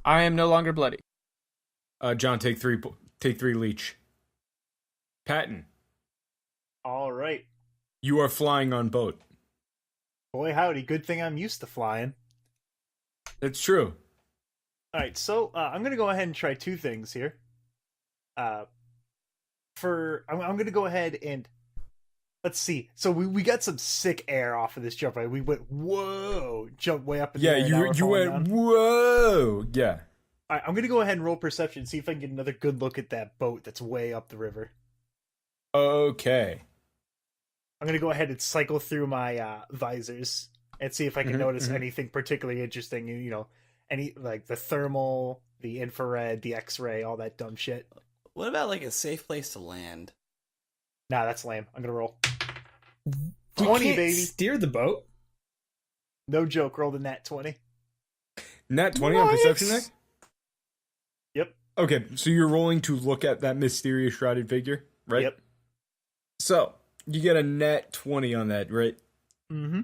E: I am no longer bloody.
B: John, take 3 leech. Patton,
A: All right.
B: you are flying on boat.
A: Boy, howdy. Good thing I'm used to flying.
B: That's true.
A: All right, so I'm going to go ahead and try 2 things here. I'm going to go ahead and let's see. So we got some sick air off of this jump, right? We went whoa, jump way up in the
B: Yeah,
A: air. Now we're
B: you
A: falling
B: went
A: down.
B: whoa. Yeah.
A: All right, I'm going to go ahead and roll perception, see if I can get another good look at that boat that's way up the river.
B: Okay.
A: I'm going to go ahead and cycle through my visors and see if I can notice anything particularly interesting. You know, any like the thermal, the infrared, the X-ray, all that dumb shit.
C: What about like a safe place to land?
A: Nah, that's lame. I'm gonna roll
D: We
A: 20,
D: can't
A: baby.
D: steer the boat.
A: No joke. Rolled a nat 20.
B: Nat 20 on perception there?
A: Yep.
B: Okay, so you're rolling to look at that mysterious shrouded figure, right?
A: Yep.
B: So, you get a nat 20 on that, right?
A: Mm-hmm.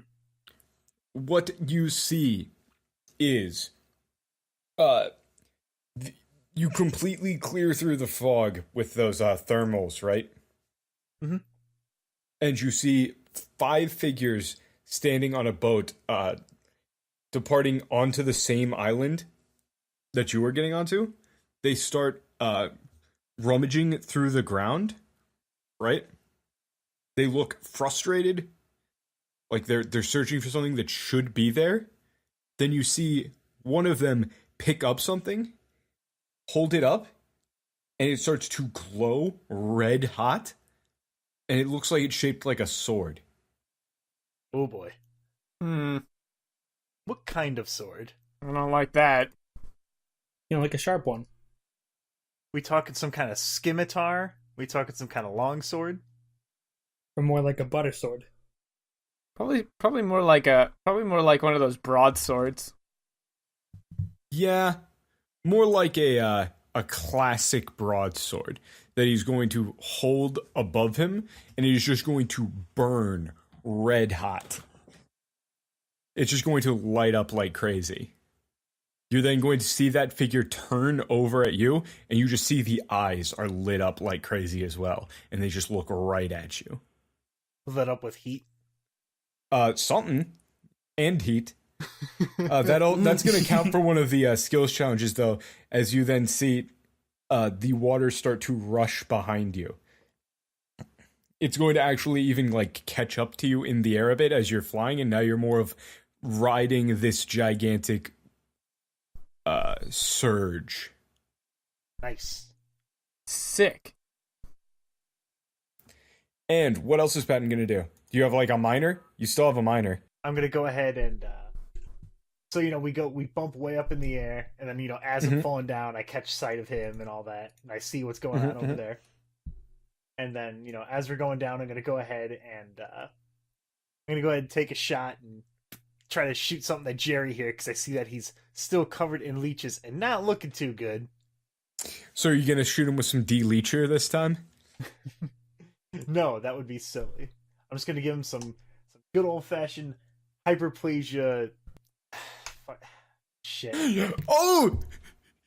B: What you see is you completely clear through the fog with those thermals, right?
A: Mhm.
B: And you see 5 figures standing on a boat departing onto the same island that you were getting onto. They start rummaging through the ground, right? They look frustrated, like they're searching for something that should be there. Then you see one of them pick up something, hold it up, and it starts to glow red hot, and it looks like it's shaped like a sword.
A: Oh boy.
E: Hmm.
A: What kind of sword?
E: I don't like that.
D: You know, like a sharp one.
A: We talking some kind of scimitar? We talking some kind of longsword?
D: Or more like a butter sword.
E: Probably more like one of those broadswords.
B: Yeah, more like a classic broadsword that he's going to hold above him, and he's just going to burn red hot. It's just going to light up like crazy. You're then going to see that figure turn over at you, and you just see the eyes are lit up like crazy as well, and they just look right at you.
A: Lit up with heat.
B: Something and heat. That's going to count for one of the skills challenges, though, as you then see the water start to rush behind you. It's going to actually even like catch up to you in the air a bit as you're flying, and now you're more of riding this gigantic surge.
A: Nice.
E: Sick.
B: And what else is Patton going to do? Do you have like a minor? You still have a minor.
A: I'm gonna go ahead and so we bump way up in the air, and then as I'm falling down, I catch sight of him and all that, and I see what's going on over there. And then as we're going down, I'm gonna go ahead and take a shot and try to shoot something at Jerry here, because I see that he's still covered in leeches and not looking too good.
B: So are you going to shoot him with some D-Leecher this time?
A: No, that would be silly. I'm just gonna give him some good old fashioned hyperplasia. Shit.
B: Oh!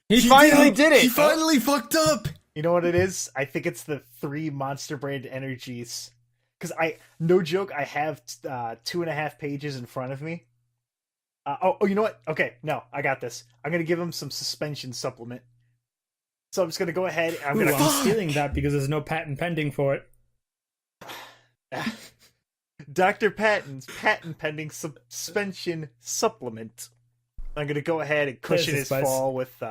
E: He finally
B: did
E: did it.
B: He finally fucked up!
A: You know what it is? I think it's the 3 monster brand energies. Because no joke, I have 2.5 pages in front of me. You know what? Okay, no, I got this. I'm going to give him some suspension supplement. So I'm just going to go ahead and
D: I'm stealing that because there's no patent pending for it.
A: Dr. Patton's patent pending suspension supplement. I'm going to go ahead and cushion his fall with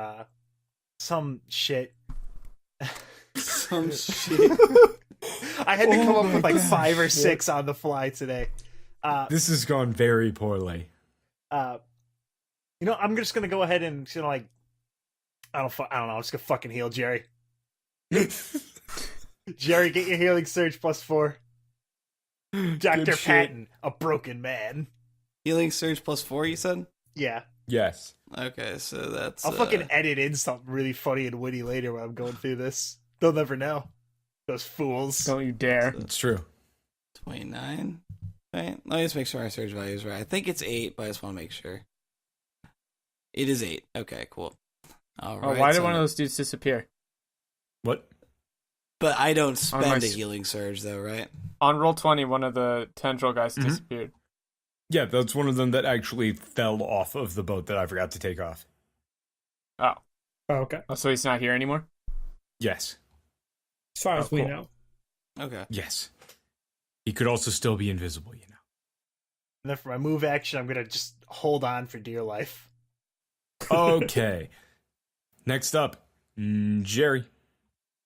A: some shit.
C: Some shit.
A: I had to come up with like 5 or 6 on the fly today.
B: This has gone very poorly.
A: I'm just gonna go ahead and I don't know. I'm just gonna fucking heal Jerry. Jerry, get your healing surge +4. Dr. Patton, a broken man.
C: Healing surge +4, you said?
A: Yeah.
B: Yes.
C: Okay, so that's...
A: I'll fucking edit in something really funny and witty later when I'm going through this. They'll never know. Those fools.
E: Don't you dare.
B: It's true.
C: 29. Right. Let me just make sure our surge value is right. I think it's 8, but I just want to make sure. It is 8. Okay, cool. All right.
E: Why did one of those dudes disappear?
B: What?
C: But I don't
E: my
C: spend a healing surge, though, right?
E: On roll 20, one of the tendril guys
B: Mhm.
E: disappeared.
B: Yeah, that's one of them that actually fell off of the boat that I forgot to take off.
E: Oh.
D: Oh, okay.
E: Oh, so he's not here anymore?
B: Yes.
D: As far as we
E: cool.
D: know.
C: Okay.
B: Yes. He could also still be invisible, you know.
A: And then for my move action, I'm gonna just hold on for dear life.
B: Okay. Next up, Jerry.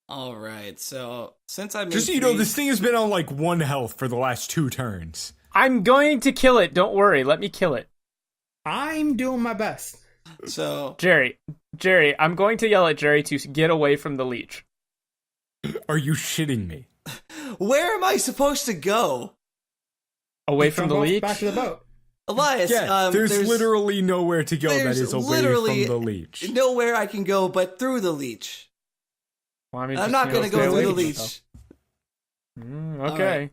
C: All right. So since I moved
B: Just so you know,
C: 3
B: this thing has been on like 1 health for the last 2 turns.
E: I'm going to kill it. Don't worry. Let me kill it.
D: I'm doing my best.
C: So
E: Jerry, I'm going to yell at Jerry to get away from the leech.
B: Are you shitting me?
C: where am I supposed to go?
E: Away from
D: Jump
E: the
D: off
E: leech?
D: Back to the boat.
C: Elias,
B: Yeah, there's literally nowhere to go that
C: there's
B: is away
C: literally
B: from the leech.
C: nowhere I can go but through the leech.
E: Well, I mean,
C: I'm
E: just,
C: not
E: you know,
C: going to
E: stay
C: go
E: away
C: through the
E: from
C: leech.
E: yourself. Okay.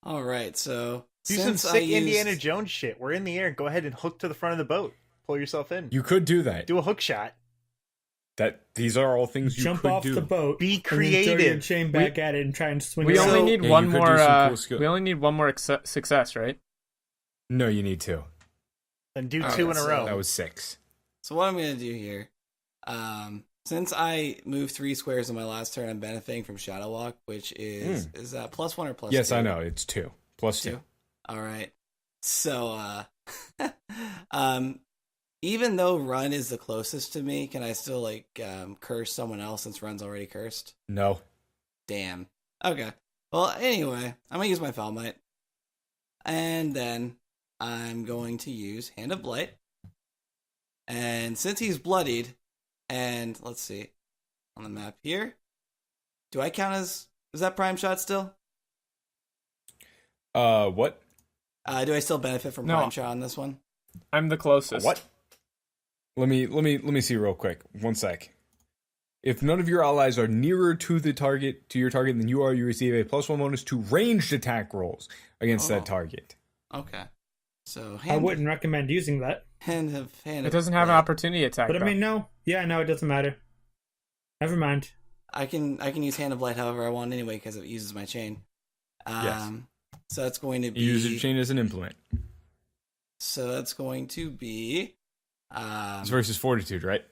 C: All right. So
A: Do some
C: since
A: sick
C: I
A: Indiana
C: used,
A: Jones shit. We're in the air. Go ahead and hook to the front of the boat. Pull yourself in.
B: You could do that.
A: Do a hook shot.
B: These are all things you
D: Jump
B: could
D: off
B: do.
D: the boat.
A: Be
D: and then throw your
A: creative.
D: chain back at it and try and swing
E: We
D: around.
E: only
C: So-
E: need
B: Yeah,
E: one
B: you could do
E: more.
B: some cool skill-
E: We only need one more success, right?
B: No, you need 2.
A: Then do
C: All
A: 2
C: right,
A: in a
C: so-
A: row.
B: That was 6.
C: So what I'm going to do here, since I moved 3 squares in my last turn, I'm benefiting from Shadow Walk, which is that +1 or +2?
B: Yes, I know. It's 2. Plus 2.
C: All right. So, even though Run is the closest to me, can I still like curse someone else since Run's already cursed?
B: No.
C: Damn. Okay. Well, anyway, I'm gonna use my Foul Might, and then I'm going to use Hand of Blight. And since he's bloodied, and let's see on the map here, do I count as is that Prime Shot still?
B: What?
C: Do I still benefit from
E: No.
C: Prime Shot on this one?
E: I'm the closest.
B: What? Let me see real quick. 1 sec. If none of your allies are nearer to your target than you are, you receive a +1 bonus to ranged attack rolls against
C: Oh.
B: that target.
C: Okay. So
D: I wouldn't recommend using that.
C: hand
E: It
C: of
E: doesn't have an
C: Blight.
E: opportunity attack.
D: But I
E: though.
D: mean, no. Yeah, no, it doesn't matter. Never mind.
C: I can use Hand of Light however I want anyway because it uses my chain.
B: Yes.
C: So that's going to be.
B: You use your chain as an implement.
C: So that's going to be.
B: It's versus fortitude, right?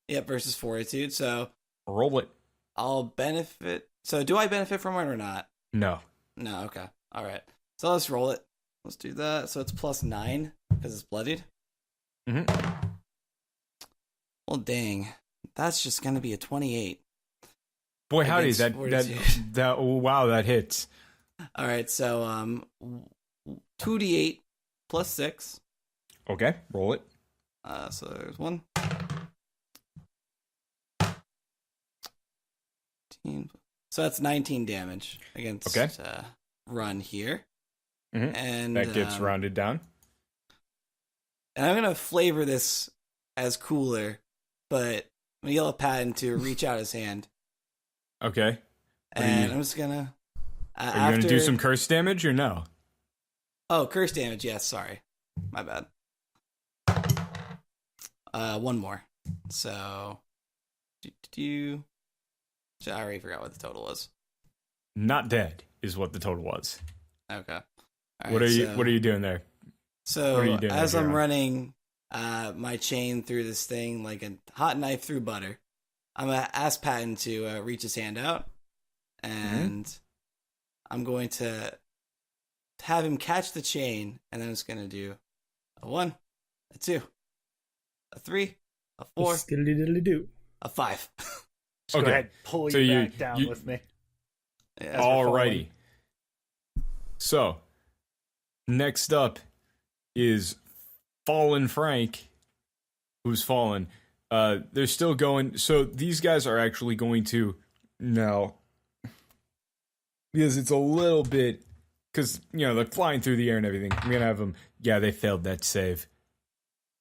C: Yep, versus Fortitude. So
B: Roll it.
C: I'll benefit. So do I benefit from it or not?
B: No.
C: No. Okay. All right. So let's roll it. Let's do that. So it's +9 because it's bloodied.
B: Mm-hmm.
C: Well, dang. That's just going to be a 28.
B: Boy, howdy,
C: Against
B: that
C: fortitude.
B: oh, wow, that hits.
C: All right. So 2d8 +6.
B: Okay, roll it.
C: So there's 1. 18. So that's 19 damage against Run here.
B: Mhm.
C: And
B: That gets rounded down.
C: And I'm gonna flavor this as cooler, but I'm gonna yell at Patton to reach out his hand,
B: Okay. What are
C: and
B: you-
C: I'm just gonna.
B: Are you going to do some curse damage or no?
C: Oh, curse damage. Yes, sorry, my bad. 1 more. So, I already forgot what the total was.
B: Not dead is what the total was.
C: Okay. All
B: What
C: right,
B: are you doing there?
C: So
B: What are you doing
C: as
B: there,
C: I'm
B: Jerome?
C: running my chain through this thing like a hot knife through butter, I'm gonna ask Patton to reach his hand out, and I'm going to have him catch the chain, and then I'm just gonna do a 1, a 2, a 3, a 4,
D: Skiddly diddly do.
C: a 5.
A: Just go
B: Okay.
A: ahead, pull
B: So
A: you
B: you-
A: back down
B: you-
A: with me.
C: Yeah.
A: As we're
B: Alrighty. So, next up is Fallen Frank, who's fallen. They're still going. So these guys are actually going to now, because it's a little bit, because they're flying through the air and everything. I'm gonna have them. Yeah, they failed that save.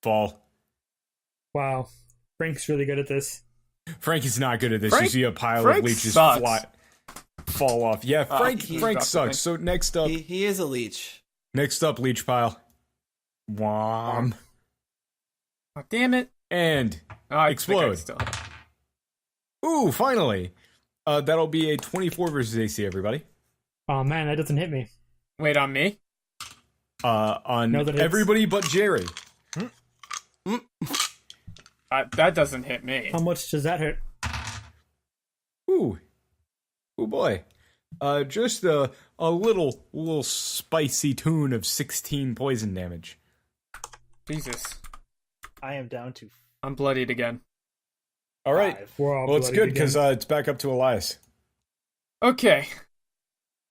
B: Fall.
D: Wow. Frank's really good at this.
B: Frank is not good at this.
E: Frank-
B: You see a pile
E: Frank
B: of leeches
E: sucks.
B: fly. fall off. Yeah, Frank
C: he
B: Frank
E: dropped the
B: sucks. So next up,
C: He is a leech.
B: leech pile. Wham.
E: Oh, damn it.
B: And
E: Oh, I
B: Explode.
E: think I still-
B: ooh, finally. That'll be a 24 versus AC, everybody.
D: Oh man, that doesn't hit me.
E: Wait, on me?
B: On
D: No, that hits.
B: everybody but Jerry.
E: That doesn't hit me.
D: How much does that hurt?
B: Ooh. Ooh boy. Just a little spicy tune of 16 poison damage.
E: Jesus.
A: I am down to
E: I'm bloodied again.
B: All right.
A: 5.
D: We're all
B: Well, it's
D: bloodied
B: good
D: again.
B: because it's back up to Elias.
E: Okay.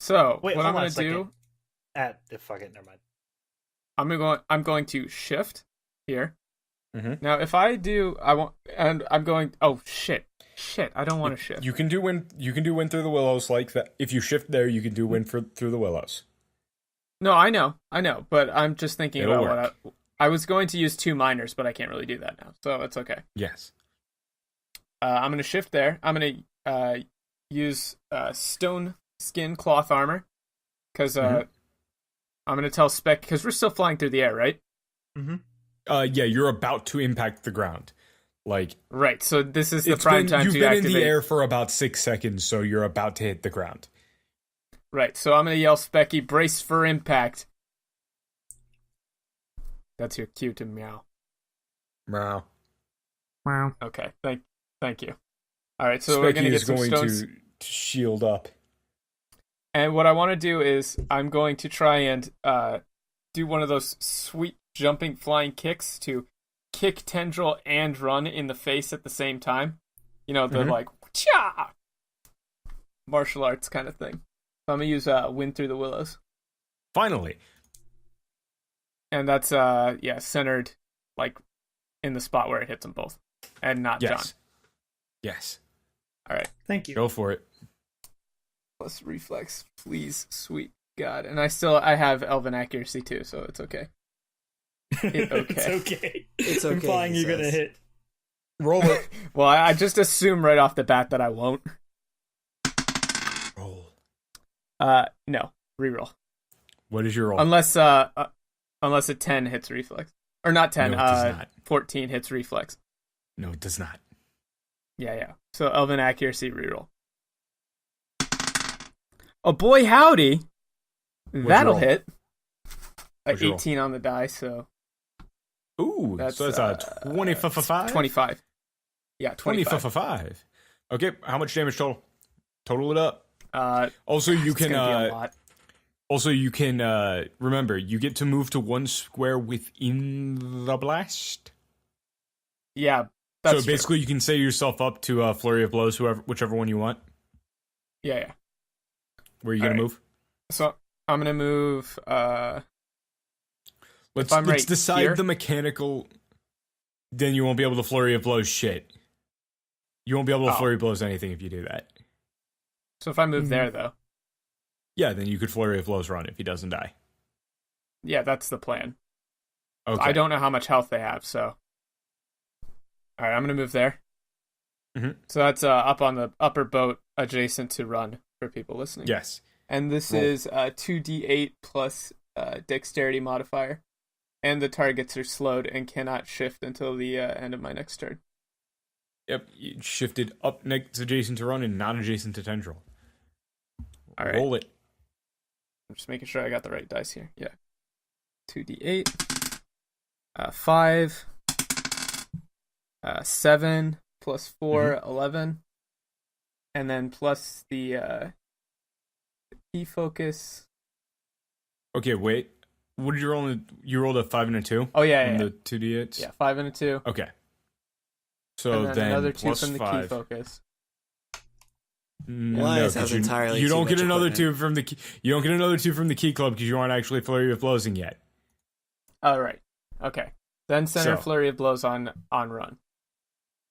E: So,
A: Wait,
E: what I'm
A: hold on
E: going
A: a
E: to
A: second.
E: do,
A: Fuck it, never mind.
E: I'm going to shift here.
B: Mhm.
E: Now, if I do, oh, shit, I don't want to shift.
B: You can do wind through the willows like that. If you shift there, you can do wind through the willows.
E: No, I know, but I'm just thinking
B: It'll
E: about what I was going to use 2 minors, but I can't really do that now, so it's okay.
B: Yes.
E: I'm going to shift there. I'm going to use stone skin cloth armor, because I'm going to tell Spec, because we're still flying through the air, right?
A: Mm-hmm.
B: Yeah, you're about to impact the ground. Like,
E: Right, so this is the prime time
B: you've
E: to
B: been
E: activate.
B: in the air for about 6 seconds, so you're about to hit the ground.
E: Right, so I'm going to yell, Specky, brace for impact. That's your cue to meow.
B: Meow.
D: Wow.
E: Okay, thank you. All right, so we're going to get some
B: going
E: stones.
B: to shield up.
E: And what I want to do is I'm going to try and do one of those sweet jumping flying kicks to kick Tendril and run in the face at the same time. You know, the like, cha! Martial arts kind of thing. So I'm going to use Wind Through the Willows.
B: Finally.
E: And that's, centered, like, in the spot where it hits them both. And not John.
B: Yes. Yes.
E: All right.
D: Thank you.
B: Go for it.
E: Plus reflex, please, sweet God. And I have elven accuracy too, so it's okay.
D: It's
E: okay.
D: okay.
C: It's okay,
D: Implying
C: he
D: you're gonna
C: says.
D: hit.
B: Roll it.
E: Well, I just assume right off the bat that I won't.
B: Roll.
E: No, reroll.
B: What is your roll?
E: Unless a 10 hits reflex, or not 10.
B: No, it does not.
E: 14 hits reflex.
B: No, it does not.
E: Yeah. So elven accuracy reroll. Oh boy, howdy! That'll
B: roll?
E: hit.
B: What'd you roll?
E: 18 on the die, so
B: Ooh,
E: that's
B: so that's a 25?
E: 25. Yeah, 25.
B: 25. Okay, how much damage total? Total it up. Also, you
E: it's
B: can
E: gonna be a lot.
B: also you can remember you get to move to one square within the blast.
E: Yeah, that's
B: So basically, you can set yourself up to flurry of blows, whichever one you want.
E: true. Yeah.
B: Where are you gonna
E: Alright.
B: move?
E: So I'm gonna move.
B: Let's
E: I'm right
B: decide
E: here-
B: the mechanical. Then you won't be able to flurry of blows shit. You won't be able to
E: Oh.
B: flurry blows anything if you do that.
E: So if I move there, though,
B: Yeah, then you could flurry of blows run if he doesn't die.
E: yeah, that's the plan.
B: Okay.
E: I don't know how much health they have, so. All right, I'm gonna move there.
B: Mhm.
E: So that's up on the upper boat, adjacent to run for people listening.
B: Yes.
E: And this
B: Roll.
E: is 2d8 plus dexterity modifier, and the targets are slowed and cannot shift until the end of my next turn.
B: Yep. You shifted up next adjacent to run and not adjacent to tendril.
E: All right.
B: Roll it.
E: I'm just making sure I got the right dice here. Yeah. 2d8. 5. 7 plus 4, 11. And then plus the key focus.
B: Okay, wait. What did you roll? You rolled a 5 and a 2?
E: Oh, yeah,
B: On
E: yeah.
B: the 2d8s?
E: Yeah, 5 and a 2.
B: Okay. So
E: and then another 2
B: plus
E: from the
B: 5.
E: key focus.
B: No,
C: Elias
B: 'cause
C: has
B: you,
C: entirely
B: you
C: too
B: don't
C: much
B: get another
C: equipment.
B: 2 from the key, you don't get another 2 from the key club because you aren't actually flurry of blowsing yet.
E: All right. Okay. Then center
B: So-
E: flurry of blows on run.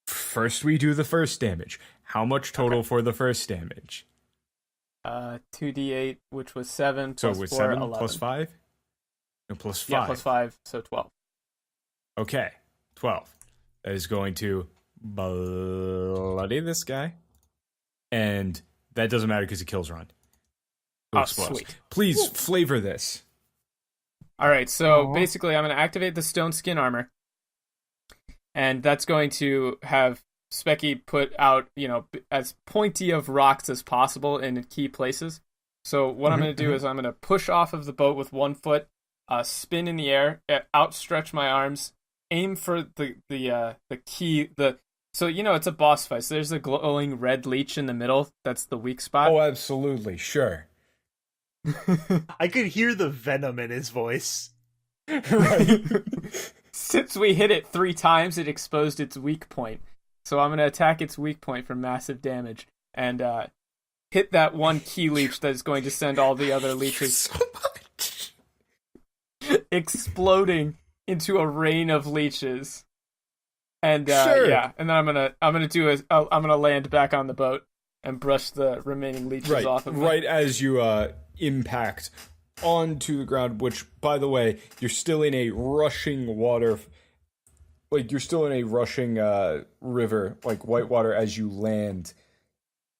B: First, we do the first damage. How much total for the first damage?
E: 2d8, which was 7
B: So
E: plus
B: with
E: 4,
B: 7
E: 11.
B: plus 5? No, plus 5.
E: Yeah, plus 5, so 12.
B: Okay, 12. That is going to bloody this guy. And that doesn't matter because it kills Ron.
E: Oh, sweet.
B: Please flavor this.
E: All right, so
D: Aw.
E: basically I'm going to activate the stone skin armor. And that's going to have Specky put out, as pointy of rocks as possible in key places. So what I'm going to do is I'm going to push off of the boat with 1 foot, spin in the air, outstretch my arms, aim for the key. So it's a boss fight. So there's a glowing red leech in the middle. That's the weak spot.
B: Oh, absolutely, sure.
A: I could hear the venom in his voice.
B: Right.
E: Since we hit it 3 times, it exposed its weak point. So I'm going to attack its weak point for massive damage and hit that one key leech that is going to send all the other leeches
B: So much.
E: exploding into a rain of leeches. And
B: Sure.
E: yeah, and then I'm gonna land back on the boat and brush the remaining leeches off of it.
B: Right as you impact onto the ground, which, by the way, you're still in a rushing water, like you're still in a rushing river, like white water as you land,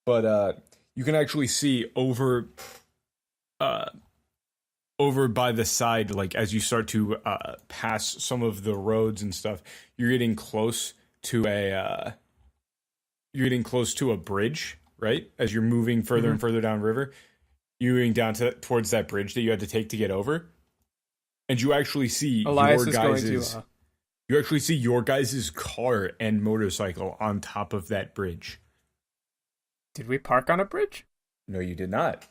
B: but you can actually see over by the side, like as you start to pass some of the roads and stuff, you're getting close to a bridge, right? As you're moving further and further down river, you're moving down towards that bridge that you had to take to get over, and you actually see
E: Elias
B: your
E: is going
B: guys'
E: to.
B: you actually see your guys' car and motorcycle on top of that bridge.
E: Did we park on a bridge?
B: No, you did not.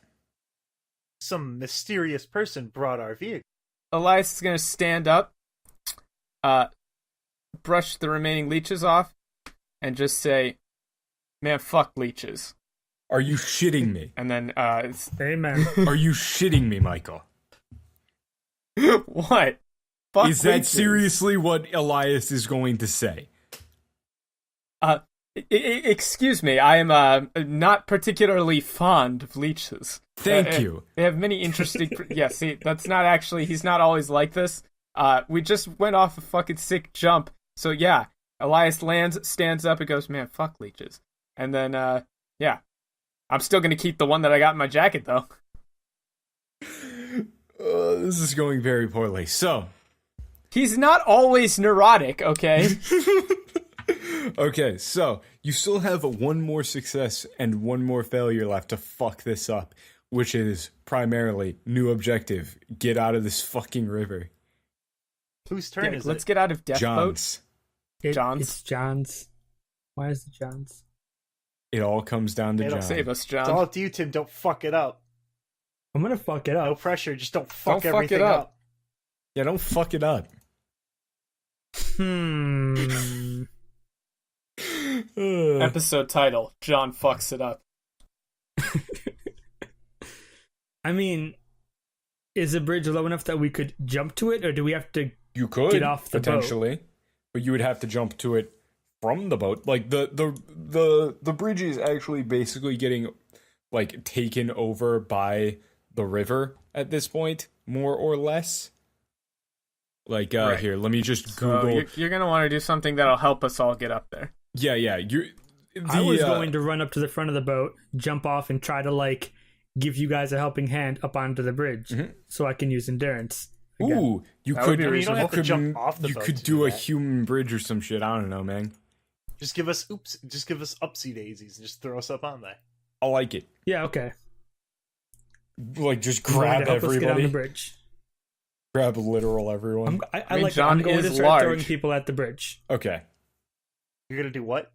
A: Some mysterious person brought our vehicle.
E: Elias is going to stand up, brush the remaining leeches off, and just say, "Man, fuck leeches."
B: Are you shitting me?
E: And then,
D: Amen.
B: Are you shitting me, Michael?
E: what? Fuck
B: Is that
E: leeches.
B: seriously what Elias is going to say?
E: Excuse me, I am not particularly fond of leeches.
B: Thank you.
E: They have many interesting. Yeah, see, that's not actually. He's not always like this. We just went off a fucking sick jump. So yeah, Elias stands up, and goes, "Man, fuck leeches." And then, yeah, I'm still gonna keep the one that I got in my jacket, though.
B: This is going very poorly. So,
E: He's not always neurotic, okay?
B: okay, so you still have one more success and one more failure left to fuck this up, which is primarily new objective: get out of this fucking river.
A: Whose turn
E: Yeah,
A: is
E: let's
A: it?
E: get out of Death Boat.
B: John's.
E: John's?
D: It's John's. Why is it John's?
B: It all comes down to
A: It'll
B: John.
E: Save us,
A: It's
E: John.
A: all up to you, Tim. Don't fuck it up.
D: I'm gonna fuck it
A: No
D: up.
A: pressure. Just don't
E: Don't
A: fuck
E: fuck it
A: everything
E: up.
A: up.
B: Yeah, don't fuck it up.
E: Episode title: John fucks it up.
D: I mean, is the bridge low enough that we could jump to it, or do we have to?
B: You could
D: Get off the boat.
B: potentially, but you would have to jump to it from the boat. Like the bridge is actually basically getting like taken over by the river at this point, more or less. Like
E: Right.
B: here, let me just
E: So
B: Google.
E: you're gonna want to do something that'll help us all get up there.
B: Yeah, you.
D: I was going to run up to the front of the boat, jump off, and try to like give you guys a helping hand up onto the bridge, so I can use endurance. Again.
B: Ooh, you
E: That would
B: could.
E: be
A: I mean, you don't have to
B: could-
A: jump off the
B: You
A: boat
B: could
A: to
B: do
A: do
B: a
A: that.
B: human bridge or some shit. I don't know, man.
A: Just give us upsy daisies and just throw us up on there.
B: I like it.
D: Yeah, okay.
B: Like just
D: I'm going
B: grab
D: to help us get on the
B: everybody.
D: bridge.
B: Grab literal everyone.
D: I
E: mean,
D: like.
E: John
D: I'm going to
E: is
D: start throwing
E: large.
D: people at the bridge.
B: Okay.
A: You're gonna do what?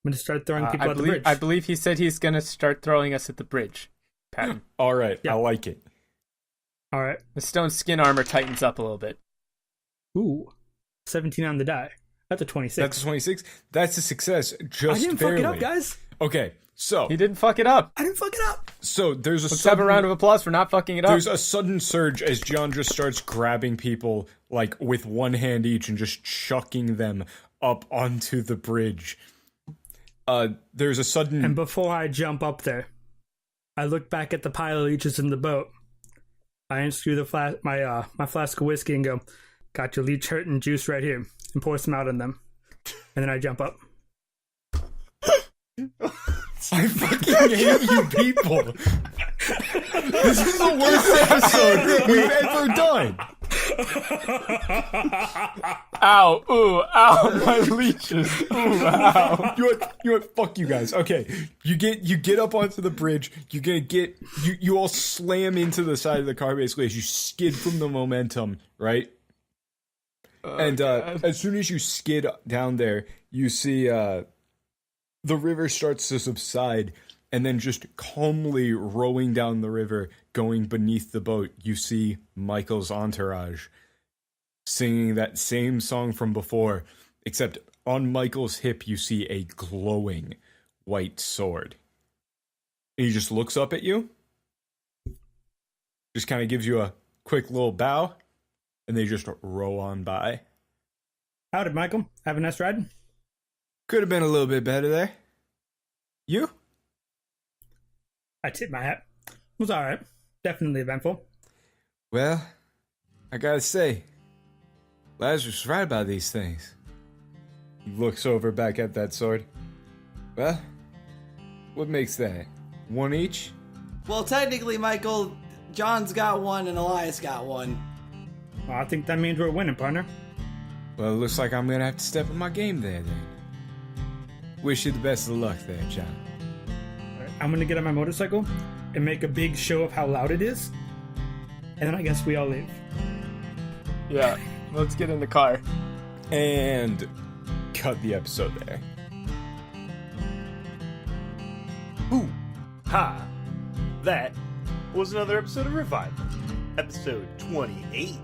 D: I'm going to start throwing people
E: I
D: at the
E: believe
D: bridge.
E: I believe he said he's gonna start throwing us at the bridge. Patton.
B: All right.
D: Yeah.
B: I like it.
D: All right.
E: The stone skin armor tightens up a little bit.
D: Ooh, 17 on the die. That's a 26.
B: That's a 26. That's a success. Just
D: I didn't
B: barely.
D: fuck it up, guys.
B: Okay.
E: He didn't fuck it up.
D: I didn't fuck it up.
B: So there's a
E: Let's have a round of applause for not fucking it up.
B: there's a sudden surge as John just starts grabbing people like with one hand each and just chucking them up onto the bridge. There's a sudden
D: And before I jump up there, I look back at the pile of leeches in the boat. I unscrew the my flask of whiskey and go, "Got your leech hurt and juice right here," and pour some out on them. And then I jump up.
B: I fucking hate you people. This is the worst episode we've ever done.
E: Ow! Ooh! Ow! My leeches! Ooh! Ow!
B: You know what? Fuck you guys. Okay, you get up onto the bridge. You all slam into the side of the car basically as you skid from the momentum, right? And as soon as you skid down there, you see the river starts to subside, and then just calmly rowing down the river, going beneath the boat, you see Michael's entourage singing that same song from before, except on Michael's hip you see a glowing white sword. And he just looks up at you, just kind of gives you a quick little bow, and they just row on by.
D: Howdy, Michael. Have a nice ride.
B: Could have been a little bit better there. You?
D: I tip my hat. It was alright. Definitely eventful.
B: Well, I gotta say, Lazarus is right about these things. He looks over back at that sword. Well, what makes that? One each?
C: Well, technically, Michael, John's got one and Elias got one.
D: Well, I think that means we're winning, partner.
B: Well, it looks like I'm gonna have to step up my game there, then. Wish you the best of luck there, John.
D: Alright, I'm gonna get on my motorcycle and make a big show of how loud it is. And then I guess we all leave.
E: Yeah. Let's get in the car.
B: And cut the episode there.
A: Ooh, ha! That was another episode of Revival. Episode 28.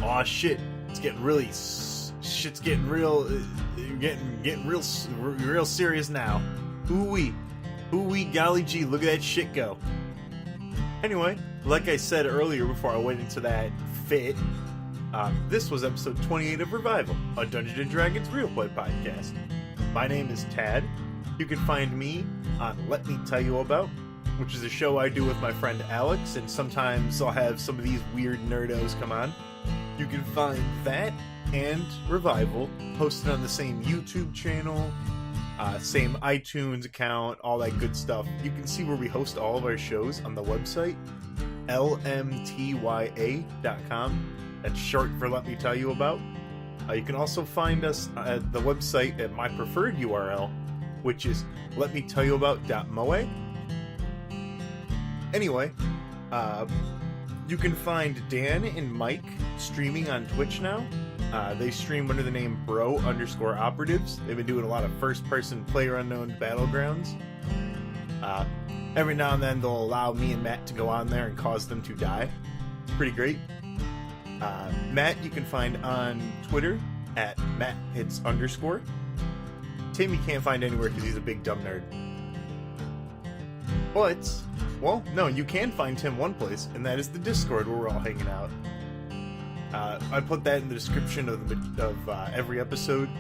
A: Aw, shit. It's getting really... Shit's getting real... Getting real serious now. Ooh-wee. Ooh-wee, golly gee, look at that shit go. Anyway, like I said earlier before I went into that fit, this was episode 28 of Revival, a Dungeons & Dragons Real Play podcast. My name is Tad. You can find me on Let Me Tell You About, which is a show I do with my friend Alex, and sometimes I'll have some of these weird nerdos come on. You can find that and Revival posted on the same YouTube channel, same iTunes account, all that good stuff. You can see where we host all of our shows on the website, lmtya.com. That's short for Let Me Tell You About. You can also find us at the website at my preferred URL, which is letmetellyyouabout.moe. Anyway, you can find Dan and Mike streaming on Twitch now. They stream under the name bro_operatives. They've been doing a lot of first-person player-unknown battlegrounds. Every now and then they'll allow me and Matt to go on there and cause them to die. It's pretty great. Matt you can find on Twitter at @MattHits_. Tim you can't find anywhere because he's a big dumb nerd. But, well, no, you can find Tim one place, and that is the Discord where we're all hanging out. I put that in the description of every episode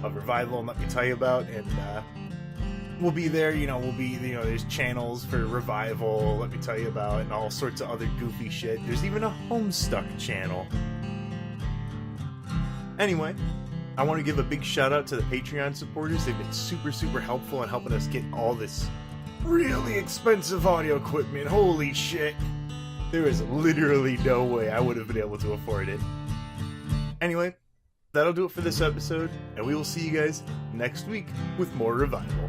A: of Revival and Let Me Tell You About, and we'll be there, there's channels for Revival, Let Me Tell You About, and all sorts of other goofy shit. There's even a Homestuck channel. Anyway, I want to give a big shout out to the Patreon supporters. They've been super, super helpful in helping us get all this really expensive audio equipment. Holy shit. There is literally no way I would have been able to afford it. Anyway, that'll do it for this episode, and we will see you guys next week with more Revival.